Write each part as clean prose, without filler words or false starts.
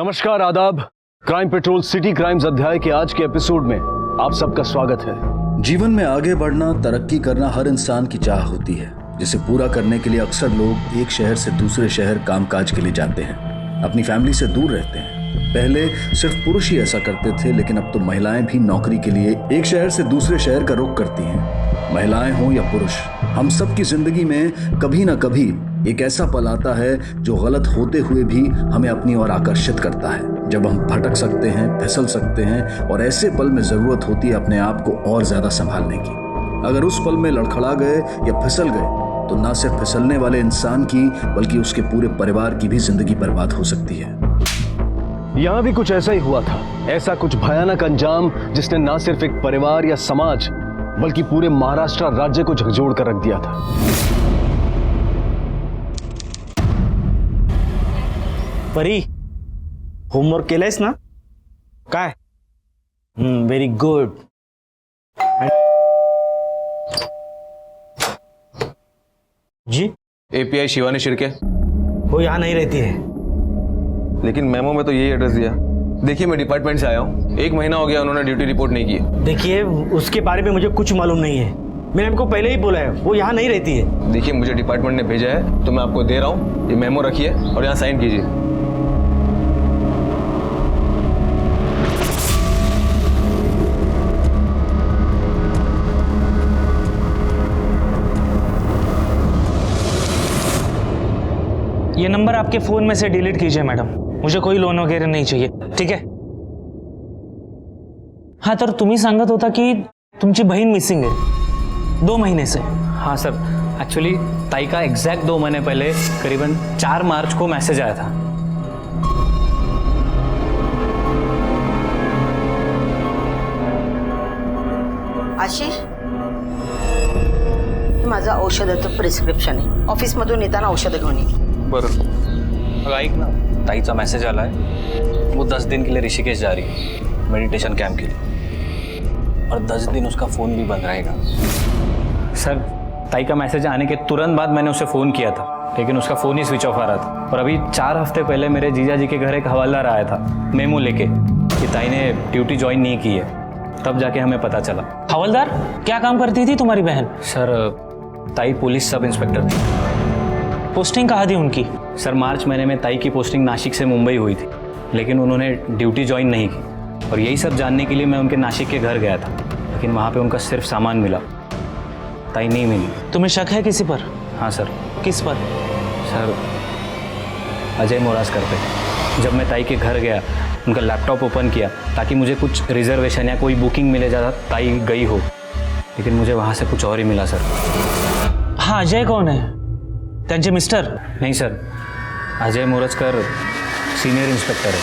नमस्कार, आदाब। Crime petrol city crimes अध्याय के आज के एपिसोड में आप सबका स्वागत है। जीवन में आगे बढ़ना, तरक्की करना हर इंसान की चाह होती है, जिसे पूरा करने के लिए अक्सर लोग एक शहर से दूसरे शहर कामकाज के लिए जाते हैं, अपनी फैमिली से दूर रहते हैं। पहले सिर्फ पुरुष ही ऐसा करते थे, लेकिन अब तो महिलाएं भी नौकरी के लिए एक शहर से दूसरे शहर का रुख करती हैं। महिलाएं हों या पुरुष, हम सब की जिंदगी में कभी ना कभी एक ऐसा पल आता है जो गलत होते हुए भी हमें अपनी ओर आकर्षित करता है, जब हम भटक सकते हैं, फिसल सकते हैं और ऐसे पल में जरूरत होती है अपने आप को और ज्यादा संभालने की। अगर उस पल में लड़खड़ा गए या फिसल गए तो ना सिर्फ फिसलने वाले इंसान की बल्कि उसके पूरे परिवार की भी जिंदगी बर्बाद हो सकती है। यहां भी कुछ ऐसा ही हुआ था। ऐसा कुछ भयानक अंजाम जिसने ना सिर्फ एक परिवार या समाज बल्कि पूरे महाराष्ट्र राज्य को झकझोर कर रख दिया था। परी, होमवर्क केलंयस ना? काय? Very good. जी? एपीआई शिवानी शिर्के। वो यहाँ नहीं रहती है। लेकिन मेमो में तो यही एड्रेस दिया। देखिए, मैं डिपार्टमेंट से आया हूँ, 1 महीना हो गया, उन्होंने ड्यूटी रिपोर्ट नहीं की है। देखिए, उसके बारे में मुझे कुछ मालूम नहीं है। मैंने आपको पहले ही बोला है, वो यहाँ नहीं रहती है। देखिए, मुझे डिपार्टमेंट ने भेजा है तो मैं आपको दे रहा हूँ। ये मेमो रखिए और यहाँ साइन कीजिए। ये नंबर आपके फोन में से डिलीट कीजिए मैडम, मुझे कोई लोन वगैरह नहीं चाहिए, ठीक है? हाँ, तर तुम्ही सांगत होता की तुमची बहीण मिसिंग है 2 महीने से। हाँ सर, एक्चुअली ताई का एग्जैक्ट 2 महीने पहले करीबन 4 मार्च को मैसेज आया था। आशिष, माझं औषधाचं प्रिस्क्रिप्शन आहे, ऑफिसमधून येताना औषधं घेऊन ये। बरं, अगं ऐक ना, ताईचा मैसेज आला है, वो 10 दिन के लिए ऋषिकेश जा रही है मेडिटेशन कैंप के लिए, और 10 दिन उसका फ़ोन भी बंद रहेगा। सर, ताई का मैसेज आने के तुरंत बाद मैंने उसे फ़ोन किया था, लेकिन उसका फ़ोन ही स्विच ऑफ आ रहा था। और अभी 4 हफ्ते पहले मेरे जीजा जी के घर एक हवालदार आया था मेमो लेके कि ताई ने ड्यूटी ज्वाइन नहीं की है, तब जाके हमें पता चला। हवलदार, क्या काम करती थी तुम्हारी बहन? सर, ताई पुलिस सब इंस्पेक्टर थी। पोस्टिंग कहाँ थी उनकी? सर, मार्च महीने में ताई की पोस्टिंग नासिक से मुंबई हुई थी, लेकिन उन्होंने ड्यूटी ज्वाइन नहीं की। और यही सब जानने के लिए मैं उनके नासिक के घर गया था, लेकिन वहाँ पे उनका सिर्फ सामान मिला, ताई नहीं मिली। तुम्हें शक है किसी पर? हाँ सर। किस पर? सर, अजय मोरासकर पे। जब मैं ताई के घर गया, उनका लैपटॉप ओपन किया ताकि मुझे कुछ रिजर्वेशन या कोई बुकिंग मिले, ज़्यादा ताई गई हो, लेकिन मुझे वहाँ से कुछ और ही मिला सर। हाँ, अजय कौन है? त्यांचे मिस्टर? नहीं sir, Ajay Morajkar senior inspector है।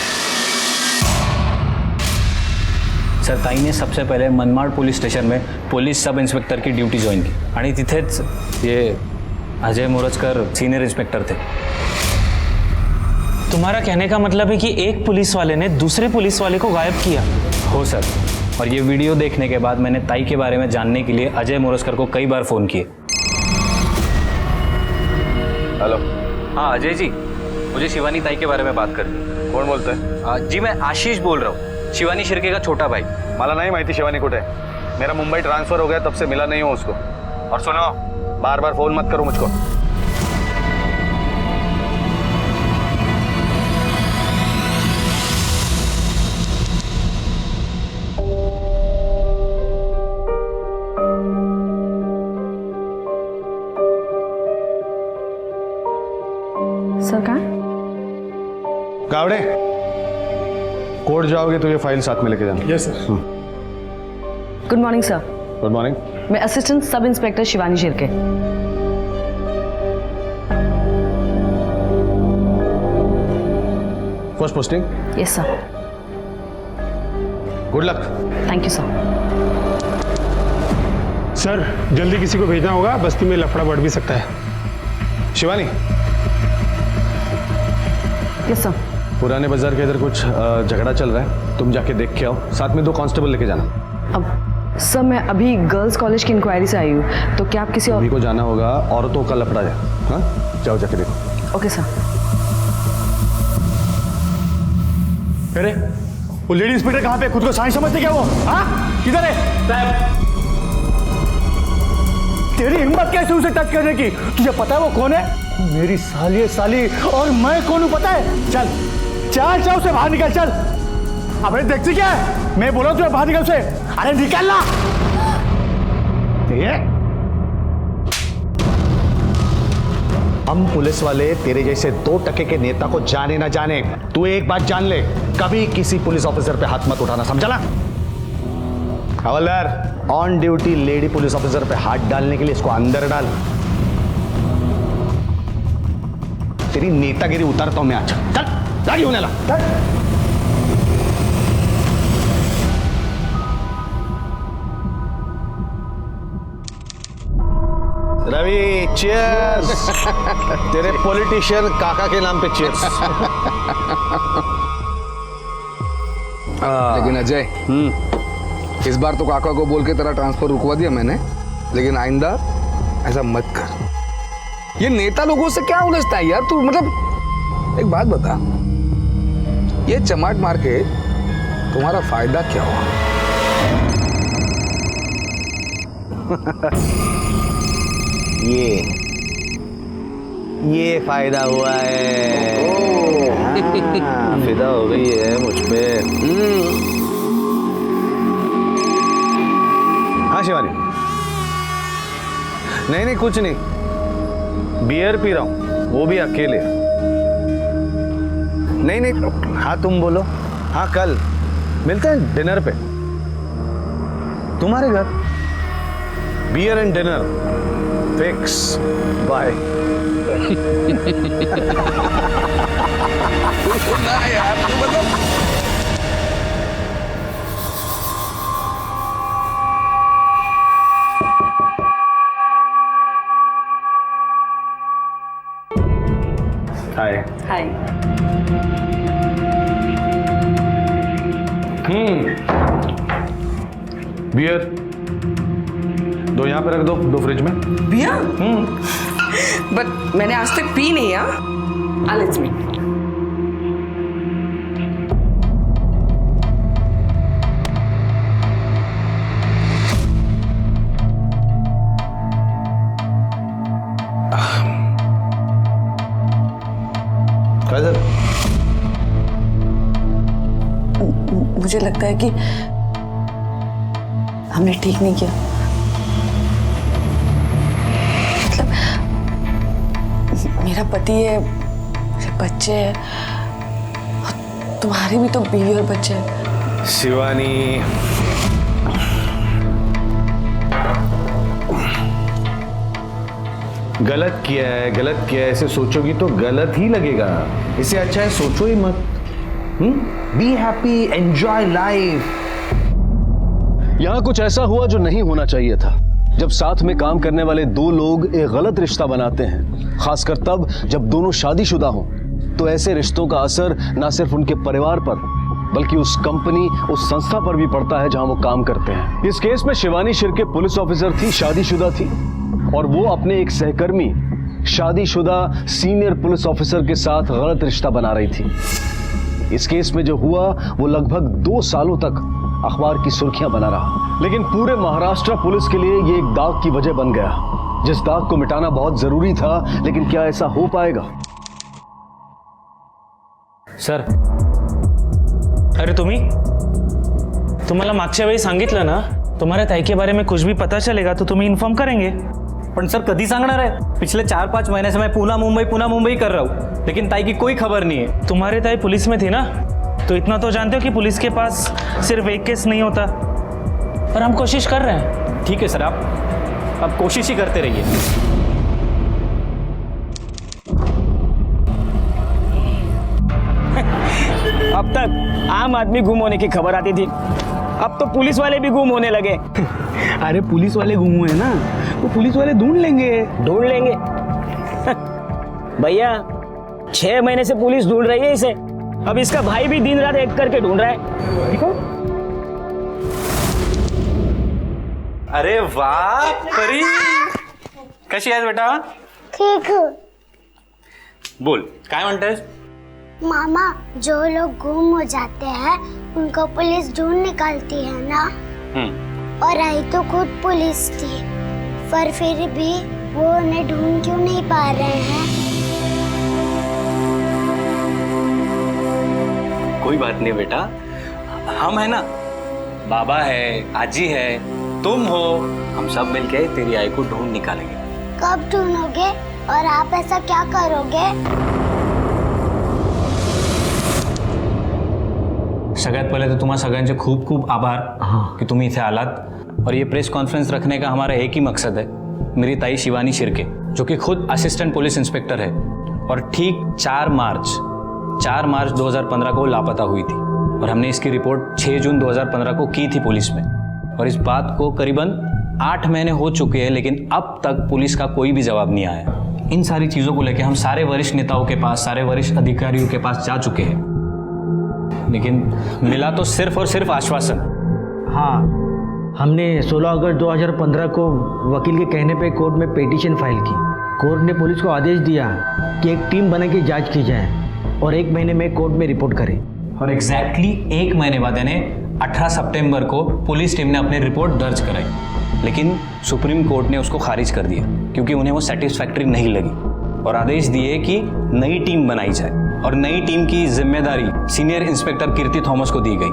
सर, ताई ने सबसे पहले मनमाड पुलिस स्टेशन में पुलिस सब इंस्पेक्टर की ड्यूटी ज्वाइन की आणि तिथेच ये अजय मोरजकर सीनियर इंस्पेक्टर थे। तुम्हारा कहने का मतलब है कि एक पुलिस वाले ने दूसरे पुलिस वाले को गायब किया? हो सर, और ये वीडियो देखने के बाद मैंने ताई के बारे में जानने के लिए अजय मोरजकर को कई बार फ़ोन किए। हेलो। हाँ अजय जी, मुझे शिवानी ताई के बारे में बात करनी। कौन बोलता है? जी, मैं आशीष बोल रहा हूँ, शिवानी शिर्के का छोटा भाई। मला नहीं माहिती शिवानी कुठे है। मेरा मुंबई ट्रांसफर हो गया, तब से मिला नहीं हूँ उसको। और सुनो, बार बार फोन मत करो मुझको। सर कहाँ? गावड़े, कोर्ट जाओगे तो ये फाइल साथ में लेके जाना। Yes sir. Good morning sir. Good morning. मैं assistant sub inspector Shivani Shirke. First posting. Yes sir. Good luck. Thank you sir. Sir, जल्दी किसी को भेजना होगा, बस्ती में लफड़ा बढ़ भी सकता है। Shivani, yes sir. पुराने बाजार के इधर कुछ झगड़ा चल रहा है, तुम जाके देख के आओ, साथ में 2 कांस्टेबल लेके जाना। अब सर, मैं अभी गर्ल्स कॉलेज की इंक्वायरी से आई हूँ, तो क्या आप किसी और अभी को जाना होगा, औरतों का लफड़ा है। हाँ, जाओ जाके देखो। Okay sir. अरे वो लेडी इंस्पेक्टर कहाँ पे? खुद को साइंस समझते क्या वो? हाँ, किधर है? तेरी हिम्मत कैसे उसे टच करने की? तुझे पता है वो कौन है? मेरी साली है साली, और मैं कौन हूं पता है? चल चल चल उसे बाहर निकल, चल। अबे देखती क्या है? मैं बोला तुझे बाहर निकल उसे। अरे निकल ना। हम पुलिस वाले तेरे जैसे 2% के नेता को जाने ना जाने, तू एक बात जान ले, कभी किसी पुलिस ऑफिसर पे हाथ मत उठाना, समझा ना? हवलदार, on duty lady police officer पे हाथ डालने के लिए इसको अंदर डाल। तेरी नेतागिरी उतारता हूं मैं आज। चल गाड़ी होने ला। रवि, चीयर्स। तेरे पॉलिटिशियन काका के नाम पे चीयर्स। लेकिन अजय, इस बार तो काका को बोल के तेरा ट्रांसफर रुकवा दिया मैंने, लेकिन आइंदा ऐसा मत कर। ये नेता लोगों से क्या उलझता है यार तू? मतलब एक बात बता, ये चमाट मार के तुम्हारा फायदा क्या हुआ? ये फायदा हुआ है। हाँ, फिदा हो गई है मुझ पे। हाँ शिवानी, नहीं नहीं कुछ नहीं, बियर पी रहा हूं, वो भी अकेले। नहीं नहीं, हाँ तुम बोलो। हाँ कल मिलते हैं डिनर पे, तुम्हारे घर। Beer and dinner fix. Bye. यार तू मतलब हाय। हाय। बियर दो यहाँ पे रख दो फ्रिज में। बिया? बट मैंने आज तक पी नहीं है। लेट्स मी। मुझे लगता है कि हमने ठीक नहीं किया। मतलब मेरा पति है, मेरे बच्चे हैं, और तुम्हारी भी तो बीवी और बच्चे हैं। शिवानी, गलत किया है, गलत किया है, ऐसे सोचोगी तो गलत ही लगेगा। इससे अच्छा है सोचो ही मत। Be happy, enjoy life. यहां कुछ ऐसा हुआ जो नहीं होना चाहिए था। जब साथ में काम करने वाले दो लोग एक गलत रिश्ता बनाते हैं, खासकर तब जब दोनों शादीशुदा हों, तो ऐसे रिश्तों का असर न सिर्फ उनके परिवार पर बल्कि उस कंपनी, उस संस्था पर भी पड़ता है जहां वो काम करते हैं। इस केस में शिवानी शिर्के पुलिस ऑफिसर थी, शादीशुदा थी, और वो अपने एक सहकर्मी शादीशुदा सीनियर पुलिस ऑफिसर के साथ गलत रिश्ता बना रही थी। इस केस में जो हुआ वो लगभग 2 सालों तक अखबार की सुर्खियां बना रहा, लेकिन पूरे महाराष्ट्र पुलिस के लिए ये एक दाग की वजह बन गया, जिस दाग को मिटाना बहुत जरूरी था। लेकिन क्या ऐसा हो पाएगा? सर, अरे तुम्हाला मागच्या वेळी सांगितलं ना, तुम्हाऱ्या ताई के बारे में कुछ भी पता चलेगा तो तुम्हें इन्फॉर्म करेंगे। पण सर कधी सांगणार आहे? पिछले 4-5 महीने से मैं पुणे मुंबई कर रहा हूँ, लेकिन ताई की कोई खबर नहीं है। तुम्हारी ताई पुलिस में थी ना, तो इतना तो जानते हो कि पुलिस के पास सिर्फ एक केस नहीं होता। पर हम कोशिश कर रहे हैं। ठीक है सर, आप कोशिश ही करते रहिए। अब तक आम आदमी गुम होने की खबर आती थी, अब तो पुलिस वाले भी गुम होने लगे। अरे पुलिस वाले गुम हुए ना, तो पुलिस वाले ढूंढ लेंगे। भैया 6 महीने से पुलिस ढूंढ रही है इसे। अब इसका भाई भी दिन रात एक करके ढूंढ रहा है। देखो। अरे वाह परी, कशी आहेस बेटा? ठीक. बोल, काय म्हणतेस? मामा, जो लोग गुम हो जाते हैं उनको पुलिस ढूंढ निकालती है ना। और आई तो खुद पुलिस थी, पर फिर भी वो उन्हें ढूंढ क्यों नहीं पा रहे हैं? कोई बात नहीं बेटा, हम है ना, बाबा है, आजी है, तुम हो, हम सब मिलके तेरी आई को ढूंढ निकालेंगे। कब ढूंढोगे और आप ऐसा क्या करोगे? सगळ्यात पहिले तर तुम्हा सगळ्यांचे खूप खूप आभार की तुम्ही इथे आलात। और ये प्रेस कॉन्फ्रेंस रखने का हमारा एक ही मकसद है, मेरी ताई शिवानी शिर्के जो कि खुद असिस्टेंट पुलिस इंस्पेक्टर है और ठीक 4 मार्च 2015 को लापता हुई थी और हमने इसकी रिपोर्ट 6 जून 2015 को की थी पुलिस में। और इस बात को करीबन 8 महीने हो चुके हैं, लेकिन अब तक पुलिस का कोई भी जवाब नहीं आया। इन सारी चीज़ों को लेकर हम सारे वरिष्ठ नेताओं के पास, सारे वरिष्ठ अधिकारियों के पास जा चुके हैं, लेकिन मिला तो सिर्फ और सिर्फ आश्वासन। हाँ, हमने 16 अगस्त 2015 को वकील के कहने पे कोर्ट में पिटीशन फाइल की। कोर्ट ने पुलिस को आदेश दिया कि एक टीम बना के जांच की जाए और 1 महीने में कोर्ट में रिपोर्ट करे। और एग्जैक्टली 1 महीने बाद यानी 18 सितंबर को पुलिस टीम ने अपनी रिपोर्ट दर्ज कराई, लेकिन सुप्रीम कोर्ट ने उसको खारिज कर दिया क्योंकि उन्हें वो सेटिस्फैक्टरी नहीं लगी और आदेश दिए कि नई टीम बनाई जाए। और नई टीम की जिम्मेदारी सीनियर इंस्पेक्टर कीर्ति थॉमस को दी गई।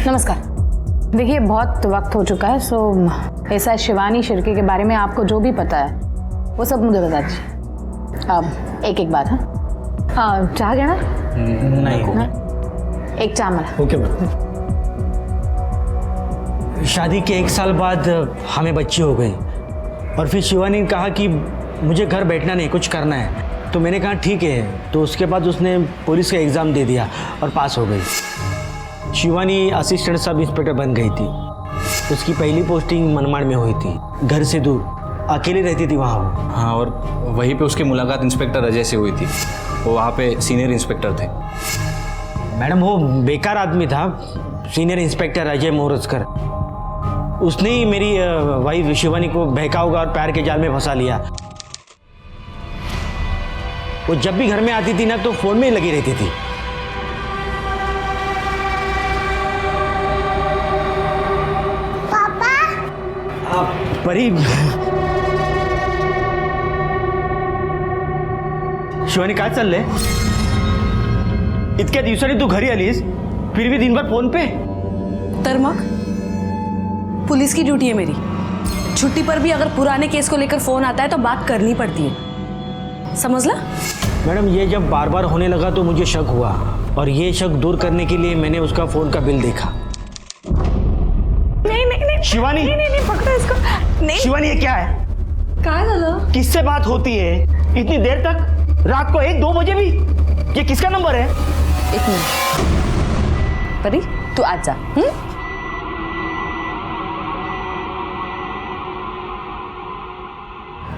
नमस्कार। देखिए, बहुत वक्त हो चुका है, सो ऐसा शिवानी शिर्के के बारे में आपको जो भी पता है वो सब मुझे बता दीजिए। अब एक बात। हाँ, चाह गया ना? नहीं, एक चाह मला। Okay ma'am. शादी के 1 साल बाद हमें बच्ची हो गई और फिर शिवानी ने कहा कि मुझे घर बैठना नहीं, कुछ करना है। तो मैंने कहा ठीक है। तो उसके बाद उसने पुलिस का एग्ज़ाम दे दिया और पास हो गई। शिवानी असिस्टेंट सब इंस्पेक्टर बन गई थी। उसकी पहली पोस्टिंग मनमाड़ में हुई थी, घर से दूर, अकेली रहती थी वहाँ वो। हाँ, और वहीं पे उसकी मुलाकात इंस्पेक्टर अजय से हुई थी। वो वहाँ पे सीनियर इंस्पेक्टर थे। मैडम, वो बेकार आदमी था, सीनियर इंस्पेक्टर अजय मोरजकर। उसने ही मेरी वाइफ शिवानी को बहका होगा और प्यार के जाल में फंसा लिया। वो जब भी घर में आती थी ना तो फोन में ही लगी रहती थी। पापा, परी, शिवानी काय चाललंय? इतक्या दिवसांनी तू घरी आलीस, फिर भी दिन भर फोन पे? तर मग पुलिस की ड्यूटी है मेरी। छुट्टी पर भी अगर पुराने केस को लेकर फोन आता है तो बात करनी पड़ती है, समझ ला? मैडम, ये जब बार बार होने लगा तो मुझे शक हुआ और ये शक दूर करने के लिए मैंने उसका फोन का बिल देखा। नहीं शिवानी, नहीं पकड़ो इसको। नहीं शिवानी, ये क्या है? काय झालं? किससे बात होती है इतनी देर तक? रात को 1-2 बजे भी? ये किसका नंबर है? एक मिनिट परी, तू आज जा।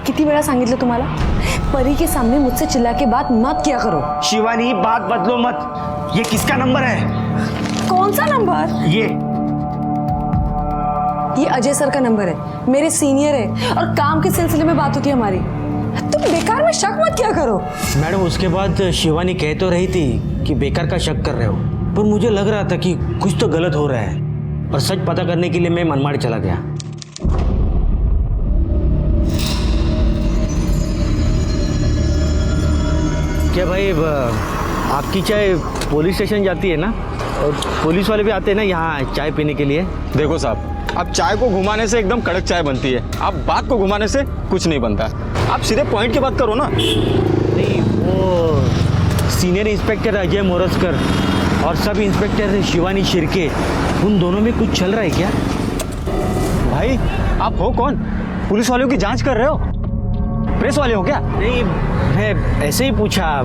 किती वेळा सांगितलं तुम्हाला, परी के सामने मुझसे चिल्ला के बात मत किया करो। शिवानी, बात बदलो मत। ये किसका नंबर है? कौन सा नंबर? ये अजय सर का नंबर है, मेरे सीनियर है और काम के सिलसिले में बात होती है हमारी। तुम बेकार में शक मत किया करो। मैडम, उसके बाद शिवानी कह तो रही थी कि बेकार का शक कर रहे हो, पर मुझे लग रहा था कि कुछ तो गलत हो रहा है और सच पता करने के लिए मैं मनमाड़ चला गया। क्या भाई, आपकी चाय पुलिस स्टेशन जाती है ना? और पुलिस वाले भी आते हैं ना यहाँ चाय पीने के लिए? देखो साहब, अब चाय को घुमाने से एकदम कड़क चाय बनती है, आप बात को घुमाने से कुछ नहीं बनता। आप सीधे पॉइंट की बात करो ना। नहीं, वो सीनियर इंस्पेक्टर अजय मोरजकर और सब इंस्पेक्टर शिवानी शिर्के, उन दोनों में कुछ चल रहा है क्या? भाई, आप हो कौन? पुलिस वालों की जांच कर रहे हो? प्रेस वाले हो क्या? नहीं, मैं ऐसे ही पूछा।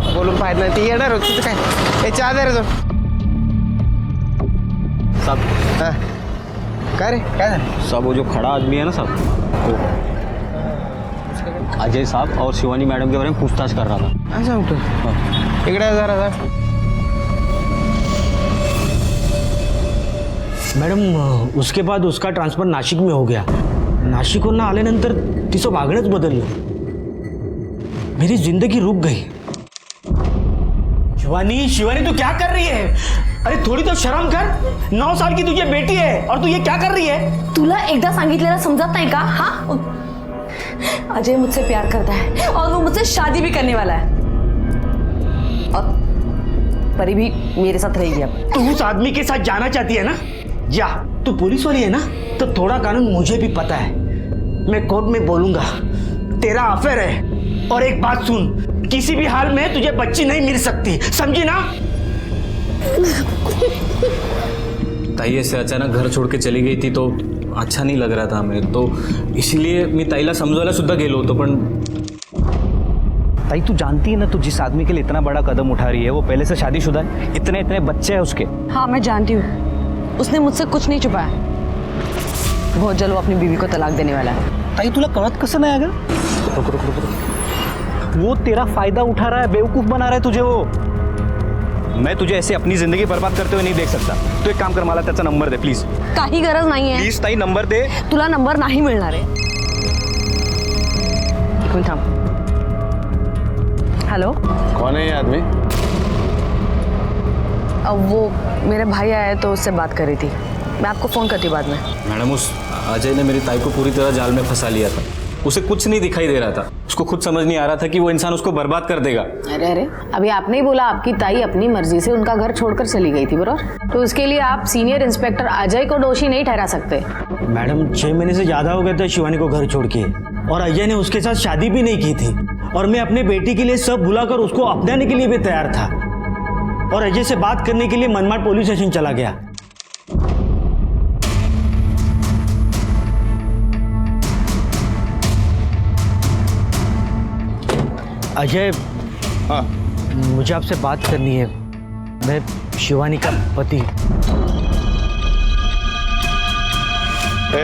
बोलून पाहिजे नाही, ती येणार होती तुझं काय? हे चहा दे रे तो साहब। क्या रे, क्या है? सब वो जो खड़ा आदमी है ना साहब, वो अजय साहब और शिवानी मैडम के बारे में पूछताछ कर रहा था। ऐसा होता इकडे जरा मॅडम उसके बाद उसका ट्रान्सफर नाशिक में हो गया. नाशिकहून आल्यानंतर तिचं वागणंच बदललं. मेरी जिंदगी रुक गई. शिवानी शिवानी तू क्या कर रही है? अरे थोड़ी तो शर्म कर. 9 साल की तुझे बेटी है और तू ये क्या कर रही है? तुला एकदा सांगितलेलं समजत नाही का? हाँ, अजय मुझसे प्यार करता है और वो मुझसे शादी भी करने वाला है. और परी भी मेरे साथ रहेगी. अब तू उस आदमी के साथ जाना चाहती है ना? जा. तू पुलिस वाली है ना, तो थोड़ा कानून मुझे भी पता है. मैं कोर्ट में बोलूंगा तेरा अफेयर है. और एक बात सुन, किसी भी हाल में तुझे बच्ची नहीं मिल सकती, समझी ना? ताई ऐसे अचानक घर छोड़ के चली गई थी तो अच्छा नहीं लग रहा था हमें, तो इसलिए मी ताईला समजवायला सुद्धा गेलो होतो. पण ताई तू जानती है ना, तू जिस आदमी के लिए इतना बड़ा कदम उठा रही है वो पहले से शादीशुदा है. इतने इतने बच्चे हैं उसके. हाँ, मैं जानती हूँ. उसने मुझसे कुछ नहीं छुपाया. बहुत जल्द वो अपनी बीवी को तलाक देने वाला है. ताई तुला कळत कसं नाही अगं? वो तेरा फायदा उठा रहा है, बेवकूफ बना रहा है तुझे वो. मैं तुझे ऐसे अपनी जिंदगी बर्बाद करते हुए नहीं देख सकता. तू एक काम कर, मला त्याचा नंबर दे प्लीज. काही गरज नाहीये. प्लीज ताई नंबर दे. तुला नंबर नाही मिळणार आहे. एक मिनिट थांब. हेलो, कौन है ये आदमी? वो मेरे भाई आया तो उससे बात कर रही थी. मैं आपको फोन करती हूँ बाद में. मैडम उस अजय ने मेरी ताई को पूरी तरह जाल में फंसा लिया था. उसे कुछ नहीं दिखाई दे रहा था. उसको खुद समझ नहीं आ रहा था कि वो इंसान उसको बर्बाद कर देगा. अरे अरे, अभी आपने ही बोला आपकी ताई अपनी मर्जी से उनका घर छोड़कर चली गई थी, बरोबर? तो उसके लिए आप सीनियर इंस्पेक्टर अजय को दोषी नहीं ठहरा सकते. मैडम 6 महीने से ज्यादा हो गए थे शिवानी को घर छोड़ के, और अजय ने उसके साथ शादी भी नहीं की थी. और मैं अपने बेटी के लिए सब भुलाकर उसको अपनाने के लिए भी तैयार था. और अजय से बात करने के लिए मनमाड़ पुलिस स्टेशन चला गया. अजय, हाँ मुझे आपसे बात करनी है. मैं शिवानी का पति.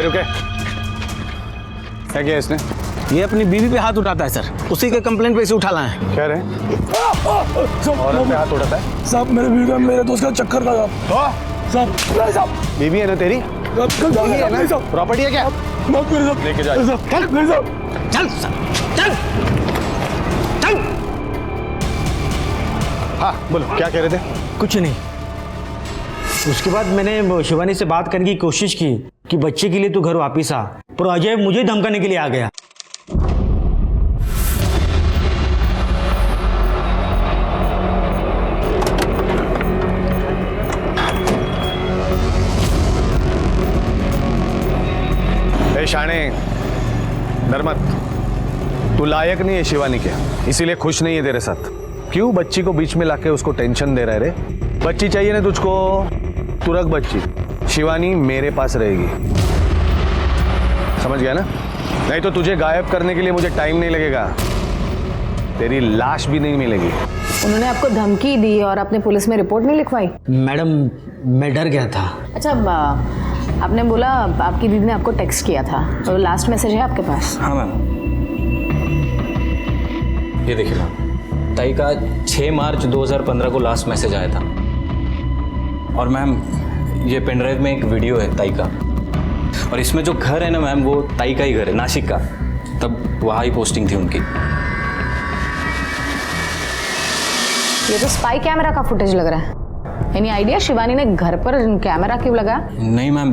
रुके. क्या किया इसने? ये अपनी बीवी पे हाथ उठाता है सर. उसी के कंप्लेंट पे इसे उठा लाए हैं. क्या रे? औरत पे हाथ उठाता है? साहब मेरे बीवी का मेरे दोस्त का चक्कर का साहब. साहब बीवी है ना तेरी? बीवी है ना? प्रॉपर्टी है क्या? लेके जा. चल चल चल. हाँ बोलो, क्या कह रहे थे? कुछ नहीं. उसके बाद मैंने शिवानी से बात करने की कोशिश की कि बच्चे के लिए तू घर वापिस आ, पर अजय मुझे धमकाने के लिए आ गया. शाणे, डर मत. तू लायक नहीं है शिवानी के, इसीलिए खुश नहीं है तेरे साथ. क्यों बच्ची को बीच में लाके उसको टेंशन दे रहा है रे? बच्ची चाहिए ना तुझको, तू रख बच्ची. शिवानी मेरे पास रहेगी, समझ गया ना? नहीं तो तुझे गायब करने के लिए मुझे टाइम नहीं लगेगा. तेरी लाश भी नहीं मिलेगी. उन्होंने आपको धमकी दी और आपने पुलिस में रिपोर्ट नहीं लिखवाई? मैडम मैं डर गया था. अच्छा, आपने बोला आपकी दीदी ने आपको टेक्स्ट किया था, तो लास्ट मैसेज है आपके पास? हाँ मैम, ये देखिए मैम, ताई का 6 मार्च 2015 को लास्ट मैसेज आया था. और मैम ये पेनड्राइव में एक वीडियो है ताई का, और इसमें जो घर है ना मैम, वो ताई का ही घर है, नासिक का. तब वहाँ ही पोस्टिंग थी उनकी. ये तो स्पाई कैमरा का फुटेज लग रहा है. एनी आइडिया शिवानी ने घर पर कैमरा क्यों लगाया? नहीं मैम,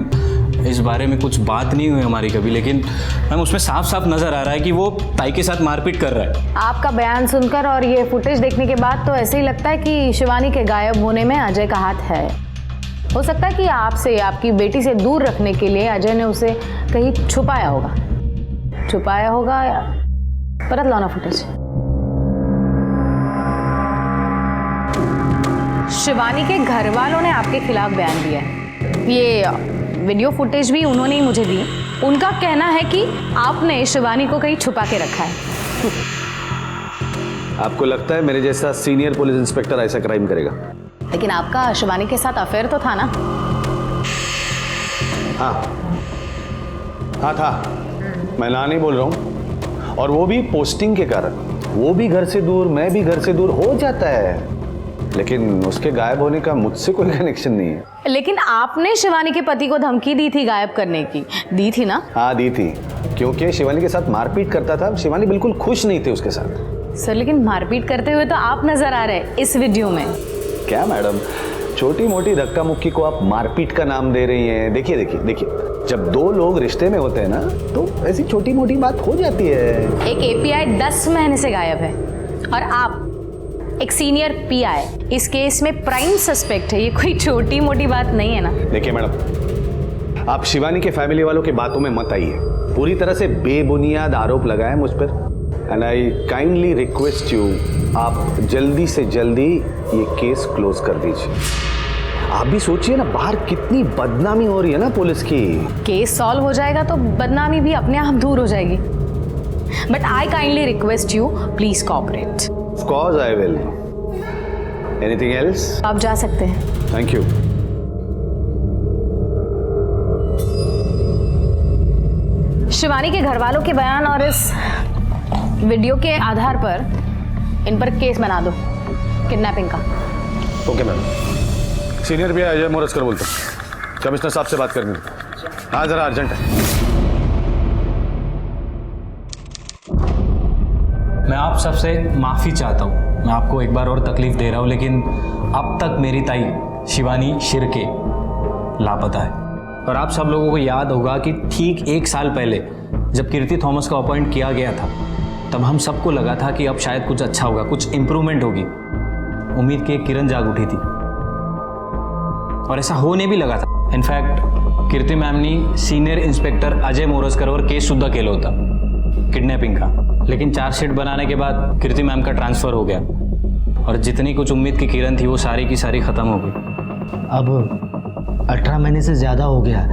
इस बारे में कुछ बात नहीं हुई हमारी कभी, लेकिन मैम उसमें साफ साफ नजर आ रहा है कि वो ताई के साथ मारपीट कर रहा है. आपका बयान सुनकर और ये फुटेज देखने के बाद तो ऐसे ही लगता है कि शिवानी के गायब होने में अजय का हाथ है. हो सकता है कि आपसे, आपकी बेटी से दूर रखने के लिए अजय ने उसे कहीं छुपाया होगा. या परत लाना फुटेज. शिवानी के घर वालों ने आपके खिलाफ बयान दिया है. ये वीडियो फुटेज भी उन्होंने ही मुझे दी. उनका कहना है कि आपने शिवानी को कहीं छुपा के रखा है. आपको लगता है मेरे जैसा सीनियर पुलिस इंस्पेक्टर ऐसा क्राइम करेगा? लेकिन आपका शिवानी के साथ अफेयर तो था ना? हाँ हाँ था. मैं ना नहीं बोल रहा हूँ. और वो भी पोस्टिंग के कारण। वो भी घर से दूर, मैं भी घर से दूर, हो जाता है, लेकिन उसके गायब होने का मुझसे कोई कनेक्शन नहीं है। लेकिन आपने शिवानी के पति को धमकी दी थी गायब करने की, दी थी ना? हाँ दी थी, क्योंकि शिवानी के साथ मारपीट करता था। शिवानी बिल्कुल खुश नहीं थी उसके साथ। सर लेकिन मारपीट करते हुए तो आप नजर आ रहे हैं इस वीडियो में। क्या मैडम, छोटी मोटी धक्का मुक्की को आप मारपीट का नाम दे रही हैं? देखिए देखिए देखिए, जब दो लोग रिश्ते में होते हैं ना तो ऐसी छोटी मोटी बात हो जाती है। एक एपीआई 10 महीने से गायब है और आप एक सीनियर पीआई इस केस में प्राइम सस्पेक्ट है। ये कोई छोटी मोटी बात नहीं है ना। देखिए मैडम, आप शिवानी के फैमिली वालों की बातों में मत आइए। पूरी तरह से बेबुनियाद आरोप लगाए मुझ पर। And I kindly request you, आप जल्दी से जल्दी ये केस क्लोज कर दीजिए। आप भी सोचिए ना, बाहर कितनी बदनामी हो रही है ना पुलिस की। केस सॉल्व हो जाएगा तो बदनामी भी अपने आप दूर हो जाएगी। But I kindly request you, please cooperate. Of course I will. Anything else? आप जा सकते हैं। Thank you. शिवानी के घर वालों के बयान और इस वीडियो के आधार पर इन पर केस बना दो किडनैपिंग का। Okay ma'am. सीनियर भी अजय मोरजकर बोलते हैं, कमिश्नर साहब से बात करनी है। हाँ जरा अर्जेंट है। मैं आप सबसे माफ़ी चाहता हूँ, मैं आपको एक बार और तकलीफ दे रहा हूँ, लेकिन अब तक मेरी ताई शिवानी शिर्के लापता है। और आप सब लोगों को याद होगा कि ठीक 1 साल पहले जब कीर्ति थॉमस को अपॉइंट किया गया था, तब हम सबको लगा था कि अब शायद कुछ अच्छा होगा, कुछ इम्प्रूवमेंट होगी। उम्मीद की एक किरण जाग उठी थी और ऐसा होने भी लगा था। इनफैक्ट कीर्ति मैम ने सीनियर इंस्पेक्टर अजय मोरजकर और केस सुद्धा केला होता किडनैपिंग का, लेकिन चार्जशीट बनाने के बाद कीर्ति मैम का ट्रांसफ़र हो गया और जितनी कुछ उम्मीद की किरण थी वो सारी की सारी ख़त्म हो गई। अब 18 महीने से ज़्यादा हो गया,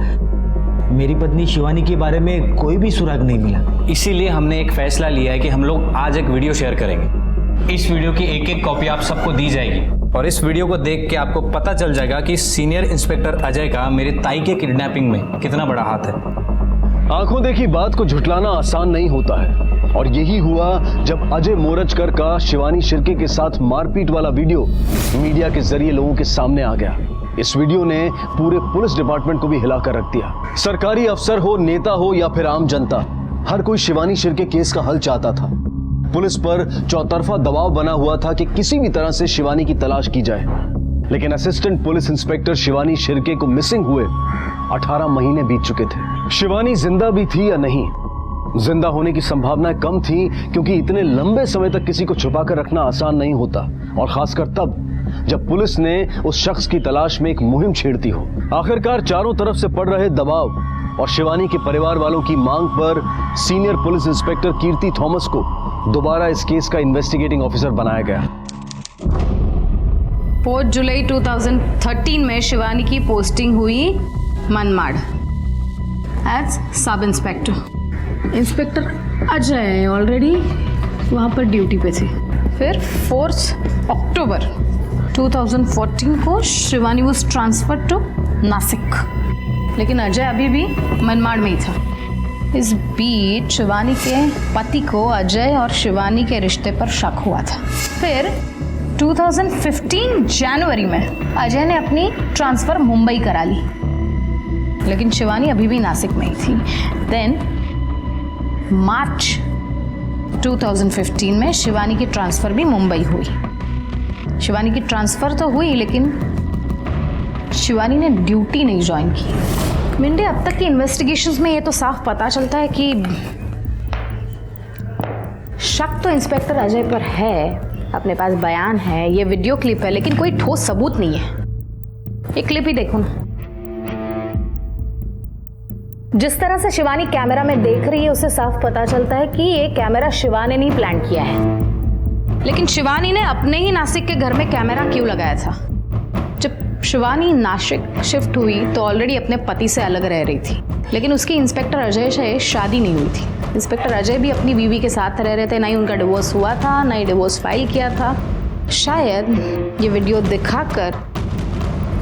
मेरी पत्नी शिवानी के बारे में कोई भी सुराग नहीं मिला। इसीलिए हमने एक फैसला लिया है कि हम लोग आज एक वीडियो शेयर करेंगे। इस वीडियो की एक कॉपी आप सबको दी जाएगी और इस वीडियो को देख के आपको पता चल जाएगा कि सीनियर इंस्पेक्टर अजय का मेरी ताई के किडनैपिंग में कितना बड़ा हाथ है। आंखों देखी बात को झुटलाना आसान नहीं होता है, और यही हुआ जब अजय मोरजकर का शिवानी शिर्के के साथ मारपीट वाला वीडियो मीडिया के जरिए लोगों के सामने आ गया। इस वीडियो ने पूरे पुलिस डिपार्टमेंट को भी हिलाकर रख दिया। सरकारी अफसर हो, नेता हो या फिर आम जनता, हर कोई शिवानी शिर्के केस का हल चाहता था। पुलिस पर चौतरफा दबाव बना हुआ था कि किसी भी तरह से शिवानी की तलाश की जाए, लेकिन assistant police inspector Shivani Shirke को मिसिंग हुए 18 महीने बीत चुके थे। शिवानी जिंदा भी थी या नहीं, जिंदा होने की संभावनाएं कम थी, क्योंकि इतने लंबे समय तक किसी को छुपाकर रखना आसान नहीं होता, और खासकर तब जब पुलिस ने उस शख्स की तलाश में एक मुहिम छेड़ती हो। आखिरकार चारों तरफ से पड़ रहे दबाव और शिवानी के परिवार वालों की मांग पर सीनियर पुलिस इंस्पेक्टर कीर्ति थॉमस को दोबारा इस केस का इन्वेस्टिगेटिंग ऑफिसर बनाया गया। 4 जुलाई 2013 में शिवानी की पोस्टिंग हुई Manmad as sub inspector. Inspector Ajay already वहाँ पर ड्यूटी पे थे। फिर 4 अक्टूबर 2014 को Shivani was transfer to Nashik, लेकिन अजय अभी भी मनमाड़ में ही था। इस बीच शिवानी के पति को अजय और शिवानी के रिश्ते पर शक हुआ था। फिर 2015 जनवरी में अजय ने अपनी ट्रांसफर मुंबई करा ली, लेकिन शिवानी अभी भी नासिक में ही थी। देन मार्च 2015 में शिवानी की ट्रांसफर भी मुंबई हुई। शिवानी की ट्रांसफर तो हुई, लेकिन शिवानी ने ड्यूटी नहीं ज्वाइन की। मिंडे, अब तक की इन्वेस्टिगेशंस में ये तो साफ पता चलता है कि शक तो इंस्पेक्टर अजय पर है, अपने पास बयान है, ये वीडियो क्लिप है, लेकिन कोई ठोस सबूत नहीं है। ये क्लिप ही देखो ना, जिस तरह से शिवानी कैमरा में देख रही है उससे साफ पता चलता है कि ये कैमरा शिवानी ने प्लान किया है। लेकिन शिवानी ने अपने ही नासिक के घर में कैमरा क्यों लगाया था? जब शिवानी नासिक शिफ्ट हुई तो ऑलरेडी अपने पति से अलग रह रही थी, लेकिन उसकी इंस्पेक्टर अजय से शादी नहीं हुई थी। इंस्पेक्टर अजय भी अपनी बीवी के साथ रह रहे थे, ना ही उनका डिवोर्स हुआ था, ना ही डिवोर्स फाइल किया था। शायद ये वीडियो दिखाकर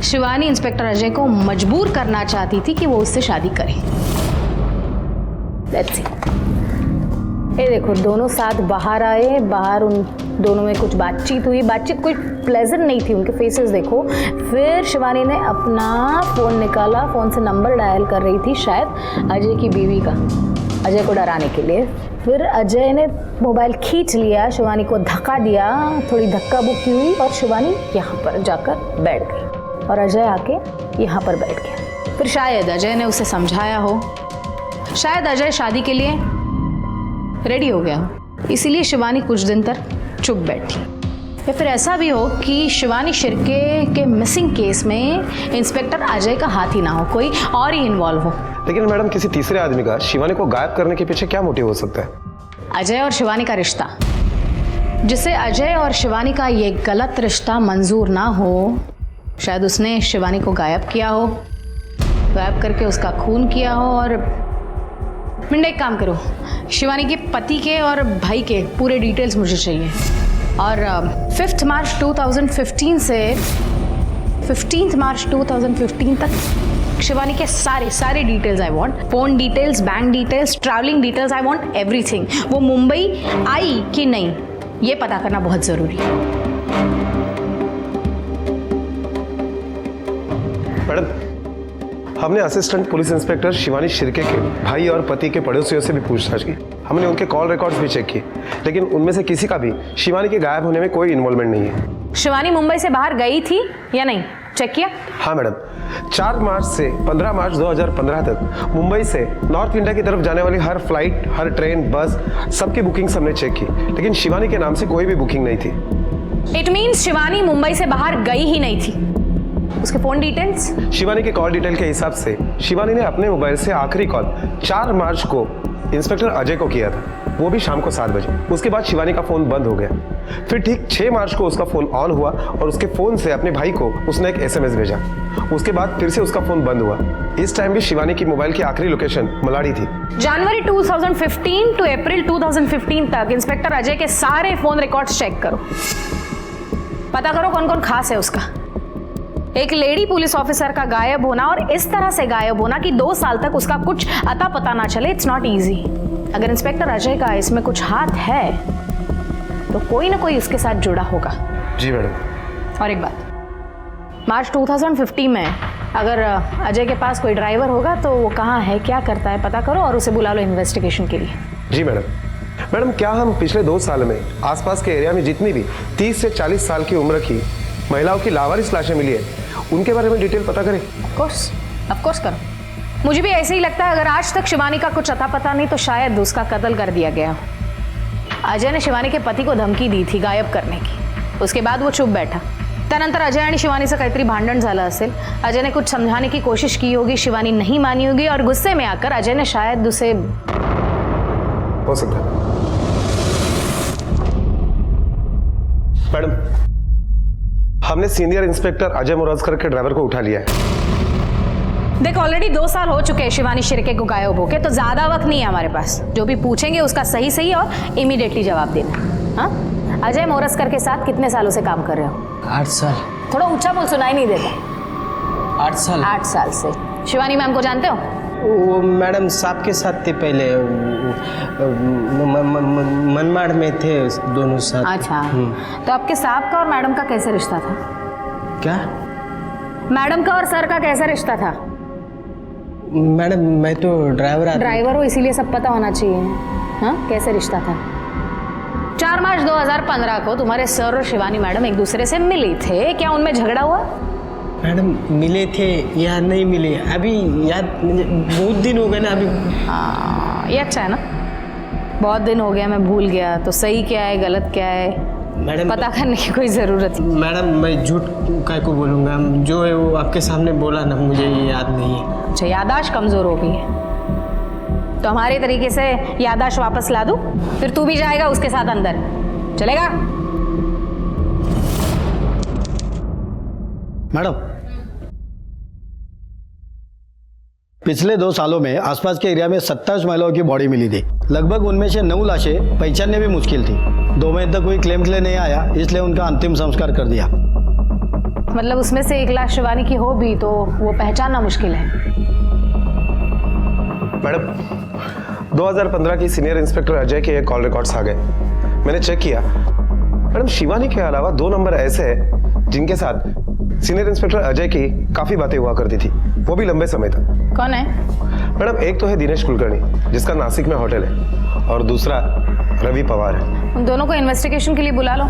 शिवानी इंस्पेक्टर अजय को मजबूर करना चाहती थी कि वो उससे शादी करे। Let's see. ये देखो दोनों साथ बाहर आए, बाहर उन दोनों में कुछ बातचीत हुई, बातचीत कोई प्लेजेंट नहीं थी, उनके फेसेस देखो। फिर शिवानी ने अपना फ़ोन निकाला, फ़ोन से नंबर डायल कर रही थी शायद अजय की बीवी का, अजय को डराने के लिए। फिर अजय ने मोबाइल खींच लिया, शिवानी को धक्का दिया, थोड़ी धक्का बुक्की हुई और शिवानी यहाँ पर जाकर बैठ गई और अजय आके यहाँ पर बैठ गया। फिर शायद अजय ने उसे समझाया हो, शायद अजय शादी के लिए रेडी हो गया हो, इसीलिए शिवानी कुछ दिन तक चुप बैठी। या फिर ऐसा भी हो कि शिवानी शिर्के के मिसिंग केस में इंस्पेक्टर अजय का हाथ ही ना हो, कोई और ही इन्वॉल्व हो। लेकिन मैडम किसी तीसरे आदमी का शिवानी को गायब करने के पीछे क्या मोटिव हो सकता है? अजय और शिवानी का रिश्ता, जिसे अजय और शिवानी का ये गलत रिश्ता मंजूर ना हो, शायद उसने शिवानी को गायब किया हो, गायब करके उसका खून किया हो। और मिंडा एक काम करो, शिवानी के पति के और भाई के पूरे डिटेल्स मुझे चाहिए। और 5 मार्च 2015 से 15 मार्च 2015 तक शिवानी के सारे details I want. Phone details, bank details, travelling details, I want everything. वो मुंबई आई कि नहीं ये पता करना बहुत ज़रूरी है। मैडम, हमने assistant police inspector Shivani Shirke के भाई और पति के पड़ोसियों से भी पूछताछ की। हमने उनके कॉल रिकॉर्ड्स भी चेक किए, लेकिन उनमें से किसी का भी शिवानी के गायब होने में कोई इन्वॉल्वमेंट नहीं है। शिवानी मुंबई से बाहर गई थी या नहीं, चेक किया? हाँ मैडम, 4 मार्च से 15 मार्च 2015 तक मुंबई से नॉर्थ इंडिया की तरफ जाने वाली हर फ्लाइट, हर ट्रेन, बस, सबकी बुकिंग हमने चेक की, लेकिन शिवानी के नाम से कोई भी बुकिंग नहीं थी। इट मीन्स शिवानी मुंबई से बाहर गई ही नहीं थी। उसके फोन डिटेल्स? शिवानी के कॉल डिटेल के हिसाब से शिवानी ने अपने मोबाइल से आखिरी कॉल 4 मार्च को इंस्पेक्टर अजय को किया था, वो भी शाम को 7 बजे। उसके बाद शिवानी का फोन बंद हो गया। फिर ठीक 6 मार्च को उसका फोन ऑन हुआ और उसके फोन से अपने भाई को उसने एक SMS भेजा। उसके बाद फिर से उसका फोन बंद हुआ। इस टाइम भी शिवानी की मोबाइल की आखिरी लोकेशन मलाड़ी थी। जनवरी 2015 टू अप्रैल 2015 तक इंस्पेक्टर अजय के सारे फोन रिकॉर्ड्स चेक करो, पता करो कौन कौन खास है उसका। एक लेडी पुलिस ऑफिसर का गायब होना और इस तरह से गायब होना कि 2 साल तक उसका कुछ अता पता ना चले, इट्स नॉट इजी। अगर इंस्पेक्टर अजय का इसमें कुछ हाथ है तो कोई ना कोई उसके साथ जुड़ा होगा। जी मैडम। और एक बात, मार्च 2015 में अगर अजय के पास कोई ड्राइवर होगा तो वो कहाँ है, क्या करता है, पता करो और उसे बुला लो इन्वेस्टिगेशन के लिए। जी मैडम। मैडम, क्या हम पिछले 2 साल में आसपास के एरिया में जितनी भी 30 से 40 साल की उम्र की महिलाओं की लावारिस लाशें मिली है, उनके बारे में डिटेल पता करें? ऑफ कोर्स करो। मुझे भी ऐसे ही लगता है, अगर आज तक शिवानी का कुछ अता पता नहीं तो शायद उसका कत्ल कर दिया गया। अजय ने शिवानी के पति को धमकी दी थी गायब करने की, उसके बाद वो चुप बैठा। त्यानंतर अजय आणि शिवानी से काहीतरी भांडण झालं असेल, अजय ने कुछ समझाने की कोशिश की होगी, शिवानी नहीं मानी होगी और गुस्से में आकर अजय ने शायद उसे, हो सकता है। मैडम, हमने सीनियर इंस्पेक्टर अजय मोराजकर के ड्राइवर को उठा लिया है। देख ऑलरेडी 2 साल हो चुके हैं शिवानी शिर्के को गायब होके, तो ज्यादा वक्त नहीं है हमारे पास। जो भी पूछेंगे उसका सही और इमीडिएटली जवाब देना। हाँ, अजय मोरस्कर के साथ कितने सालों से काम कर रहे हो? 8 साल। थोड़ा ऊंचा बोल, सुनाई नहीं देता। 8 साल। 8 साल से। शिवानी मैम को जानते हो? वो मैडम साहब के साथ थे पहले, मनमाड़ में थे दोनों साथ। अच्छा, तो आपके साहब का और मैडम का कैसे रिश्ता था? क्या? मैडम का और सर का कैसा रिश्ता था? मैडम, मैं तो ड्राइवर हो, इसीलिए सब पता होना चाहिए। हाँ, कैसे रिश्ता था? 4 मार्च 2015 को तुम्हारे सर और शिवानी मैडम एक दूसरे से मिली थे, क्या उनमें झगड़ा हुआ? मैडम, मिले थे या नहीं मिले अभी याद, बहुत दिन हो गए ना अभी। हाँ, ये अच्छा है ना, बहुत दिन हो गया, मैं भूल गया। तो सही क्या है गलत क्या है मैडम पता करने की कोई ज़रूरत नहीं। मैडम, मैं झूठ काय को बोलूँगा, जो है वो आपके सामने बोला ना, मुझे याद नहीं है। अच्छा, याददाश्त कमज़ोर हो गई है तो हमारे तरीके से याददाश्त वापस ला दूँ, फिर तू भी जाएगा उसके साथ अंदर, चलेगा? मैडम, पिछले 2 सालों में आसपास के एरिया में 27 महिलाओं की बॉडी मिली थी। लगभग उनमें से 9 लाशें पहचानने भी मुश्किल थी। 2 महीने तक कोई क्लेम के लिए नहीं आया, इसलिए उनका अंतिम संस्कार कर दिया। मतलब उसमें से 1 लाश शिवानी की हो भी तो वो पहचानना मुश्किल है। मैडम, 2015 की सीनियर इंस्पेक्टर अजय के कॉल रिकॉर्ड्स आ गए। मैंने चेक किया मैडम, शिवानी के अलावा 2 नंबर ऐसे हैं जिनके साथ सीनियर इंस्पेक्टर अजय की काफी बातें हुआ करती थी, वो भी लंबे समय तक। कौन है? मैडम एक तो है दिनेश कुलकर्णी जिसका नासिक में होटल है, और दूसरा रवि पवार है। उन दोनों को इन्वेस्टिगेशन के लिए बुला लो।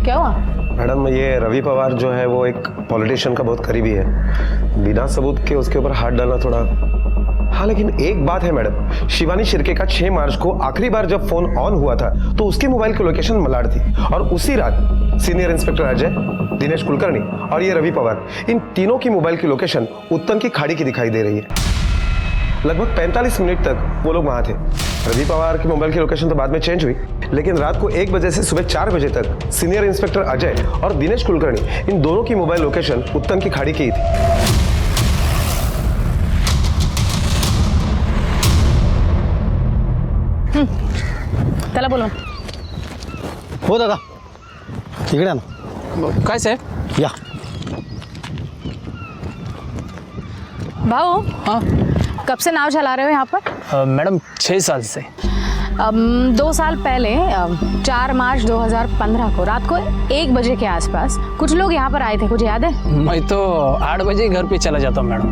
क्या हुआ? मैडम ये रवि पवार जो है वो एक पॉलिटिशियन का बहुत करीबी है, बिना सबूत के उसके ऊपर हाथ डालना थोड़ा। हाँ लेकिन एक बात है मैडम, शिवानी शिर्के का 6 मार्च को आखिरी बार जब फोन ऑन हुआ था तो उसके मोबाइल की लोकेशन मलाड थी, और उसी रात सीनियर इंस्पेक्टर अजय, दिनेश कुलकर्णी और ये रवि पवार, इन तीनों की मोबाइल की लोकेशन उत्तन की खाड़ी की दिखाई दे रही है। लगभग 45 मिनट तक वो लोग वहां थे। रवि पवार की मोबाइल की लोकेशन तो बाद में चेंज हुई, लेकिन रात को 1 बजे से सुबह 4 बजे तक सीनियर इंस्पेक्टर अजय और दिनेश कुलकर्णी, इन दोनों की मोबाइल लोकेशन उत्तन की खाड़ी की ही थी। चला बोलो। हो दादा, इकडे ना। काय साहेब? या भाऊ, हाँ कब से नाव चला रहे हो यहाँ पर? मैडम 6 साल से। 2 साल पहले 4 मार्च 2015 को रात को 1 बजे के आसपास कुछ लोग यहाँ पर आए थे, कुछ याद है? मैं तो 8 बजे घर पे चला जाता हूँ मैडम।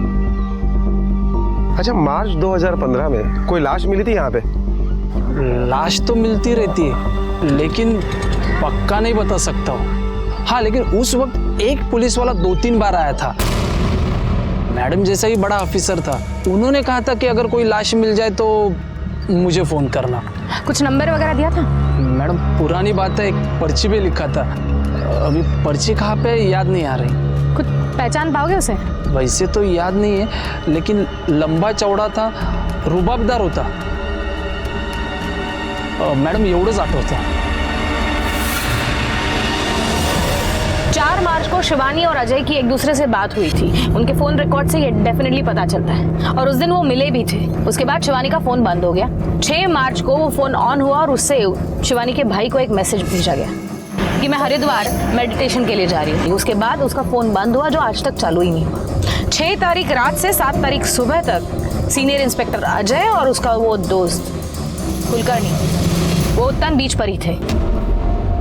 अच्छा, मार्च 2015 में कोई लाश मिली थी यहाँ पे? लाश तो मिलती रहती है लेकिन पक्का नहीं बता सकता हूँ। हाँ लेकिन उस वक्त एक पुलिस वाला 2-3 बार आया था, मैडम जैसा ही बड़ा ऑफिसर था। उन्होंने कहा था कि अगर कोई लाश मिल जाए तो मुझे फोन करना। कुछ नंबर वगैरह दिया था? मैडम पुरानी बात है, एक पर्ची पे लिखा था, अभी पर्ची कहाँ पे याद नहीं आ रही। कुछ पहचान पाओगे उसे? वैसे तो याद नहीं है लेकिन लंबा चौड़ा था, रुबाबदार होता। मैडम एवढंच आठवतं। 4 मार्च को शिवानी और अजय की एक दूसरे से बात हुई थी। उनके फोन रिकॉर्ड से ये डेफिनेटली पता चलता है, और उस दिन वो मिले भी थे। उसके बाद शिवानी का फोन बंद हो गया। 6 मार्च को वो फोन ऑन हुआ और उससे शिवानी के भाई को एक मैसेज भेजा गया कि मैं हरिद्वार मेडिटेशन के लिए जा रही थी। उसके बाद उसका फोन बंद हुआ, जो आज तक चालू ही नहीं हुआ। 6 तारीख रात से 7 तारीख सुबह तक सीनियर इंस्पेक्टर अजय और उसका वो दोस्त कुलकर्णी वो उत्तन बीच पर ही थे।